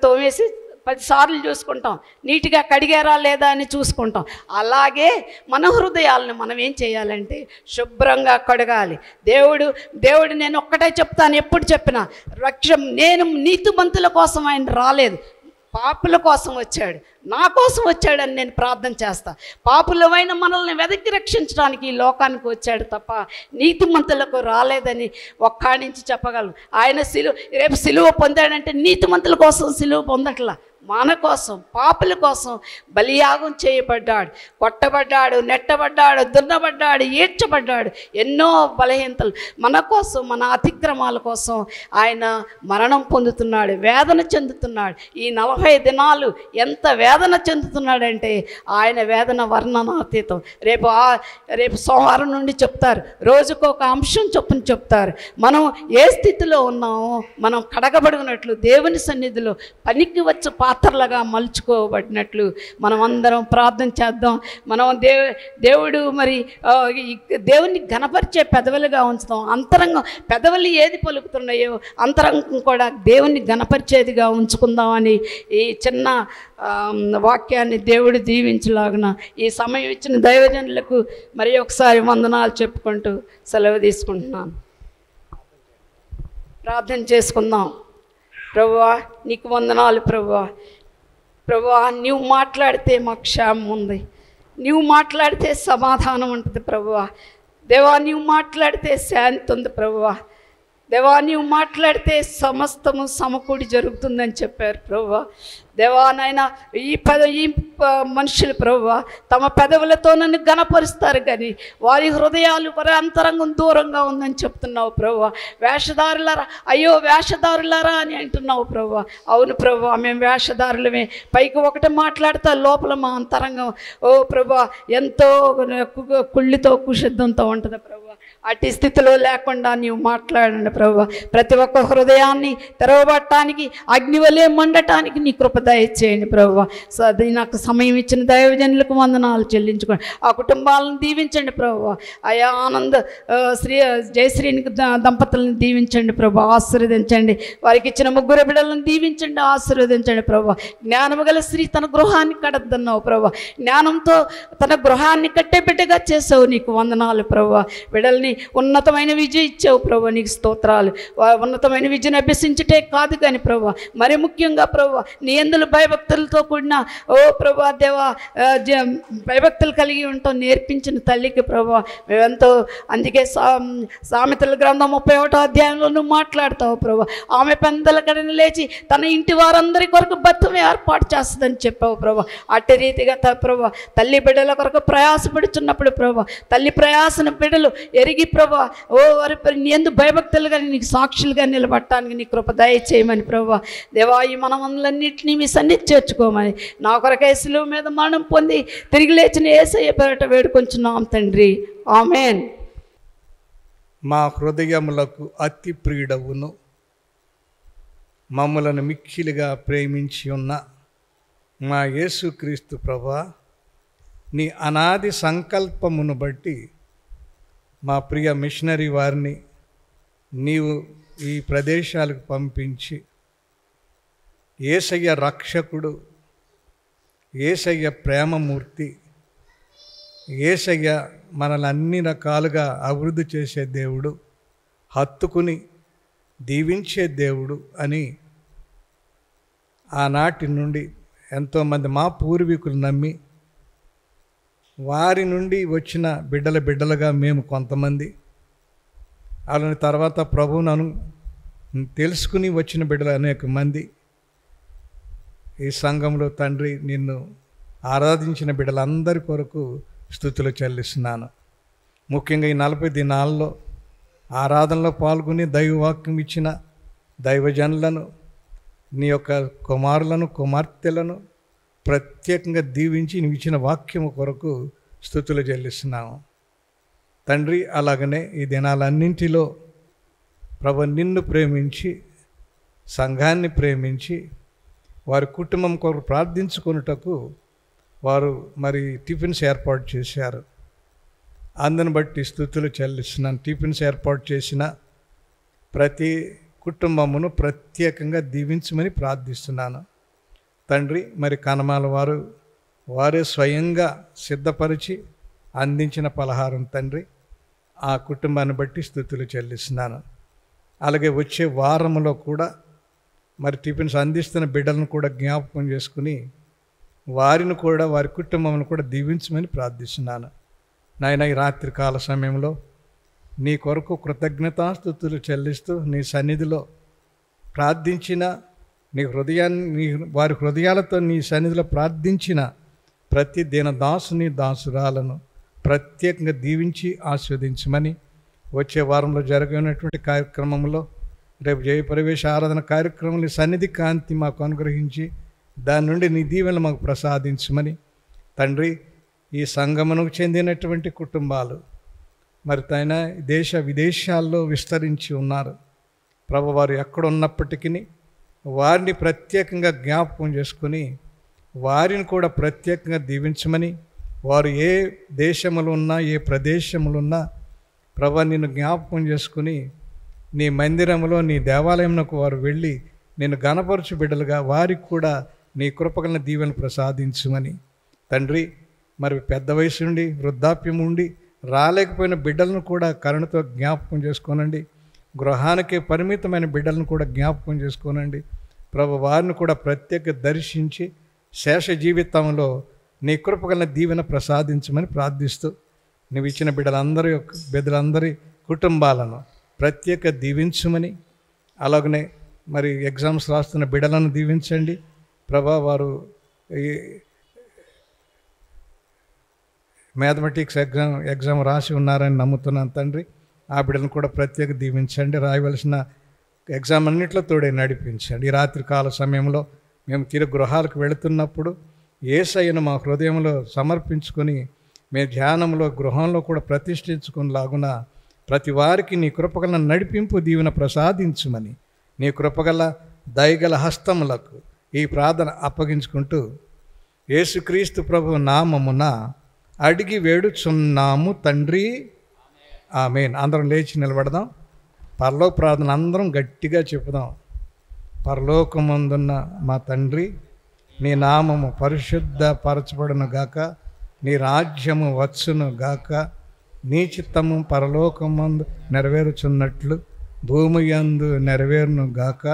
తోమేసి 10 సార్లు చూసుకుంటాం, నీట్గా కడిగారా లేదా అని చూసుకుంటాం. అలాగే మన హృదయాలను మనం ఏం చేయాలంటే శుభ్రంగా కడగాలి. దేవుడు నేను ఒక్కటే చెప్తాను, ఎప్పుడు చెప్పినా, నేను నీతిమంతుల కోసం ఆయన రాలేదు, పాపుల కోసం వచ్చాడు, నా కోసం వచ్చాడని నేను ప్రార్థన చేస్తా. పాపులమైన మనల్ని వెదకి రక్షించడానికి ఈ లోకానికి వచ్చాడు తప్ప నీతిమంతులకు రాలేదని ఒక్కడించి చెప్పగలను. ఆయన రేపు సిలువ పొందాడంటే నీతిమంతుల కోసం సిలువ పొందట్లా, మన కోసం, పాపుల కోసం బలియాగం చేయబడ్డాడు. కొట్టబడ్డాడు, నెట్టబడ్డాడు, దున్నబడ్డాడు, ఈడ్చబడ్డాడు. ఎన్నో బలహీనతలు మన కోసం, మన అతిక్రమాల కోసం ఆయన మరణం పొందుతున్నాడు, వేదన చెందుతున్నాడు. ఈ 40 దినాలు ఎంత వేదన చెందుతున్నాడంటే ఆయన వేదన వర్ణనాతీతం. రేపు సోమవారం నుండి చెప్తారు, రోజుకు ఒక అంశం చొప్పున చెప్తారు. మనం ఏ స్థితిలో ఉన్నామో మనం కడగబడినట్లు దేవుని సన్నిధిలో పనికి వచ్చి పాత్రలుగా మలుచుకోబడినట్లు మనం అందరం ప్రార్థన చేద్దాం. మనం దేవుడు మరి దేవుని ఘనపరిచే పెదవులుగా ఉంచుతాం. అంతరంగం పెదవులు ఏది పలుకుతున్నాయో అంతరంగం కూడా దేవుని ఘనపరిచేదిగా ఉంచుకుందామని ఈ చిన్న వాక్యాన్ని దేవుడు దీవించలాగున ఈ సమయం ఇచ్చిన దైవజనులకు మరి ఒకసారి వందనాలు చెప్పుకుంటూ సెలవు తీసుకుంటున్నాను. ప్రార్థన చేసుకుందాం. ప్రభువా నీకు వందనాలు ప్రభువా. నీవు మాట్లాడితే మాకు క్షేమం ఉంది, నీవు మాట్లాడితే సమాధానం ఉంటుంది ప్రభువా. దేవా నీవు మాట్లాడితే శాంతి ఉంది ప్రభువా. దేవా నీవు మాట్లాడితే సమస్తము సమకూడి జరుగుతుందని చెప్పారు ప్రభువా. దేవా నాయన ఈ మనుషులు ప్రభువా తమ పెదవులతో నన్ను ఘనపరుస్తారు కానీ వారి హృదయాలు వారి అంతరంగం దూరంగా ఉందని చెప్తున్నావు ప్రభువా. వేషధారులారా, అయ్యో వేషధారులారా అని అంటున్నావు ప్రభువా. అవును ప్రభువా, మేము వేషధారులమే, పైకి ఒకటి మాట్లాడతా లోపల మా అంతరంగం ఓ ప్రభువా ఎంతో కుళ్ళితో కుషిద్ధంతో ఉంటుంది ప్రభువా. అట్టి స్థితిలో లేకుండా నీవు మాట్లాడండి ప్రభువా. ప్రతి ఒక్క హృదయాన్ని తెరవబట్టడానికి, అగ్నివలే మండటానికి నీ కృప దయచేయండి ప్రభు. అది నాకు సమయం ఇచ్చిన దైవజనులకు వందనాలు చెల్లించుకోండి. ఆ కుటుంబాలను దీవించండి ప్రభు. అయా ఆనంద్ జయశ్రీని దంపతులను దీవించండి ప్రభు, ఆశీర్వదించండి. వారికి ఇచ్చిన ముగ్గురు బిడ్డలను దీవించండి, ఆశీర్వదించండి ప్రభు. జ్ఞానము గల స్త్రీ తన గృహాన్ని కడద్దన్నావు ప్రభు. జ్ఞానంతో తన గృహాన్ని కట్టే బిడ్డగా చేసావు, నీకు వందనాలు ప్రభు. బిడ్డల్ని ఉన్నతమైన విద్య ఇచ్చావు ప్రభు, నీకు స్తోత్రాలు. ఉన్నతమైన విద్యను అభ్యసించుటే కాదు కానీ ప్రభు, మరి ముఖ్యంగా ప్రభు నీ యందు భయభక్తులతో కూడిన ఓ ప్రభు దేవా భయభక్తులు కలిగి ఉంటాం నేర్పించిన తల్లికి ప్రభు మేమెంతో. అందుకే సామెతల గ్రంథం 31వ అధ్యాయంలో నువ్వు మాట్లాడతావు ప్రభు. ఆమె పెందల కడని లేచి తన ఇంటి వారందరి కొరకు బతును ఏర్పాటు చేస్తుందని చెప్పావు ప్రభు. అట్టి రీతిగా ప్రభు తల్లి బిడ్డల కొరకు ప్రయాసపడుచున్నప్పుడు ప్రభు తల్లి ప్రయాసన బిడ్డలు ఎరిగి ప్రభు ఓ వారి నీ యందు భయభక్తులుగా నీకు సాక్షులుగా నిలబడటానికి నీ కృప దయచేయమని ప్రభు. దేవా ఈ మనములన్నింటినీ మీ సన్నిధి చేర్చుకోమని నా కొరకై శిలువ మీద మరణం పొంది తిరిగి లేచిన యేసయ్య పేరట వేడుకొంచున్నాం తండ్రి, ఆమేన్. మా హృదయములకు అతి ప్రియుడవును మమ్మలను మిక్కిలిగా ప్రేమించి ఉన్న మా యేసుక్రీస్తు ప్రభువా, నీ అనాది సంకల్పమును బట్టి మా ప్రియ మిషనరీ వారిని నీవు ఈ ప్రదేశాలకు పంపించి యేసయ్య రక్షకుడు, యేసయ్య ప్రేమమూర్తి, యేసయ్య మనల్ని అన్ని రకాలుగా అభివృద్ధి చేసే దేవుడు, హత్తుకుని దీవించే దేవుడు అని ఆనాటి నుండి ఎంతోమంది మా పూర్వీకులు నమ్మి వారి నుండి వచ్చిన బిడ్డలుగా మేము కొంతమంది, అలాని తర్వాత ప్రభువును తెలుసుకుని వచ్చిన బిడ్డలు అనేక మంది ఈ సంఘంలో తండ్రి నిన్ను ఆరాధించిన బిడ్డలందరి కొరకు స్తుతులు చెల్లిస్తున్నాను. ముఖ్యంగా ఈ 40 దినాల్లో ఆరాధనలో పాల్గొని దైవవాక్యం ఇచ్చిన దైవజనులను, నీ యొక్క కుమారులను కుమార్తెలను ప్రత్యేకంగా దీవించి నీవు ఇచ్చిన వాక్యము కొరకు స్తుతులు చెల్లిస్తున్నాము తండ్రి. అలాగనే ఈ దినాలన్నింటిలో ప్రభు నిన్ను ప్రేమించి సంఘాన్ని ప్రేమించి వారి కుటుంబం కొరకు ప్రార్థించుకొనుటకు వారు మరి టిఫిన్స్ ఏర్పాటు చేశారు. అందుని బట్టి స్తుతులు చెల్లిస్తున్నాను. టిఫిన్స్ ఏర్పాటు చేసిన ప్రతి కుటుంబమును ప్రత్యేకంగా దీవించమని ప్రార్థిస్తున్నాను తండ్రి. మరి కనమాల వారే స్వయంగా సిద్ధపరిచి అందించిన పలహారం తండ్రి, ఆ కుటుంబాన్ని బట్టి స్తుతులు చెల్లిస్తున్నాను. అలాగే వచ్చే వారంలో కూడా మరి టిఫిన్స్ అందిస్తున్న బిడ్డలను కూడా జ్ఞాపకం చేసుకుని వారిని కూడా వారి కుటుంబమును కూడా దీవించమని ప్రార్థిస్తున్నాను నాయన. ఈ రాత్రి కాల సమయంలో నీ కొరకు కృతజ్ఞతాస్తుతులు చెల్లిస్తూ నీ సన్నిధిలో ప్రార్థించిన వారి హృదయాలతో నీ సన్నిధిలో ప్రార్థించిన ప్రతి దీనదాసుని దాసురాలను ప్రత్యేకంగా దీవించి ఆస్వాదించమని, వచ్చే వారంలో జరగనటువంటి కార్యక్రమంలో రేపు జయప్రవేశ ఆరాధన కార్యక్రమంలో సన్నిధి కాంతి మాకు అనుగ్రహించి దాని నుండి నీ దీవెనలు మాకు ప్రసాదించమని తండ్రి. ఈ సంఘమునకు చెందినటువంటి కుటుంబాలు మరి తన దేశ విదేశాల్లో విస్తరించి ఉన్నారు ప్రభు. వారు ఎక్కడున్నప్పటికీ వారిని ప్రత్యేకంగా జ్ఞాపకం చేసుకొని వారిని కూడా ప్రత్యేకంగా దీవించమని, వారు ఏ దేశములు ఉన్నా ఏ ప్రదేశములు ఉన్నా ప్రభు నిన్ను జ్ఞాపకం చేసుకుని నీ మందిరంలో నీ దేవాలయంకు వారు వెళ్ళి నేను గణపరచు బిడ్డలుగా వారికి కూడా నీ కృపగల దీవెనలు ప్రసాదించమని తండ్రి. మరి పెద్ద వయసు నుండి వృద్ధాప్యం ఉండి రాలేకపోయిన బిడ్డలను కూడా కరుణతో జ్ఞాపకం చేసుకోనండి. గృహానికి పరిమితమైన బిడ్డలను కూడా జ్ఞాపకం చేసుకోనండి ప్రభు. వారిని కూడా ప్రత్యేక దర్శించి శేష జీవితంలో నీ కృపగల దీవెన ప్రసాదించమని ప్రార్థిస్తూ నువ్వు ఇచ్చిన బిడ్డలందరి కుటుంబాలను ప్రత్యేక దీవించమని, అలాగనే మరి ఎగ్జామ్స్ రాస్తున్న బిడ్డలను దీవించండి ప్రభా. వారు మ్యాథమెటిక్స్ ఎగ్జామ్ రాసి ఉన్నారని నమ్ముతున్నాను తండ్రి. ఆ బిడ్డలను కూడా ప్రత్యేక దీవించండి. రాయవలసిన ఎగ్జామ్ అన్నింటిలో తోడే నడిపించండి. ఈ రాత్రి కాల సమయంలో మేము తిరిగి గృహాలకు వెళుతున్నప్పుడు యేసయ్యను మా హృదయంలో సమర్పించుకొని మేము ధ్యానంలో గృహంలో కూడా ప్రతిష్ఠించుకునేలాగున ప్రతి వారికి నీ కృపగల నడిపింపు దీవెన ప్రసాదించుమని, నీ కృపగల దయగల హస్తములకు ఈ ప్రార్థన అప్పగించుకుంటూ యేసుక్రీస్తు ప్రభు నామమున అడిగి వేడుచున్నాము తండ్రి, ఆమేన్. అందరం లేచి నిలబడదాం. పరలోక ప్రార్థన అందరం గట్టిగా చెప్పుదాం. పరలోకమందున్న మా తండ్రి, నీ నామము పరిశుద్ధపరచబడును గాక, నీ రాజ్యము వచ్చును గాక, నీ చిత్తము పరలోకమందు నెరవేరుచున్నట్లు భూమి యందు నెరవేరును గాక.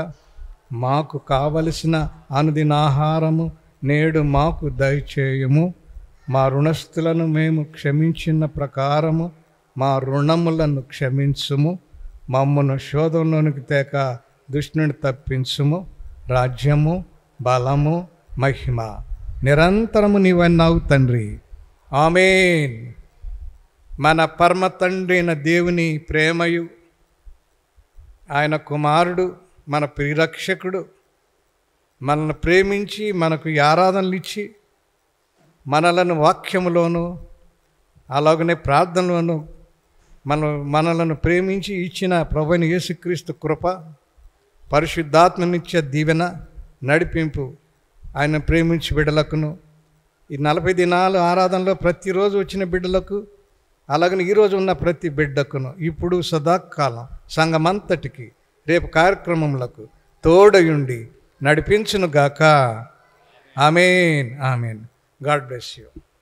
మాకు కావలసిన అనుదినాహారము నేడు మాకు దయచేయుము. మా రుణస్థులను మేము క్షమించిన ప్రకారము మా రుణములను క్షమించుము. మమ్మను శోధంలోనికి తేక దుష్టుని తప్పించుము. రాజ్యము, బలము, మహిమ నిరంతరము నీవన్నావు తండ్రి, ఆమేన్. మన పరమ తండ్రి అయిన దేవుని ప్రేమయు, ఆయన కుమారుడు మన ప్రియరక్షకుడు, మనల్ని ప్రేమించి మనకు ఈ ఆరాధనలు ఇచ్చి మనలను వాక్యములోను అలాగనే ప్రార్థనలోను మనలను ప్రేమించి ఇచ్చిన ప్రభువైన యేసుక్రీస్తు కృప, పరిశుద్ధాత్మనిత్య దీవెన, నడిపింపు ఆయన ప్రేమించి బిడ్డలకును, ఈ 40 దినాలు ఆరాధనలో ప్రతిరోజు వచ్చిన బిడ్డలకు, అలాగని ఈరోజు ఉన్న ప్రతి బిడ్డకును, ఇప్పుడు సదాకాలం సంఘమంతటికి రేపు కార్యక్రమములకు తోడయుండి నడిపించునుగాక. Amen, amen. God bless you.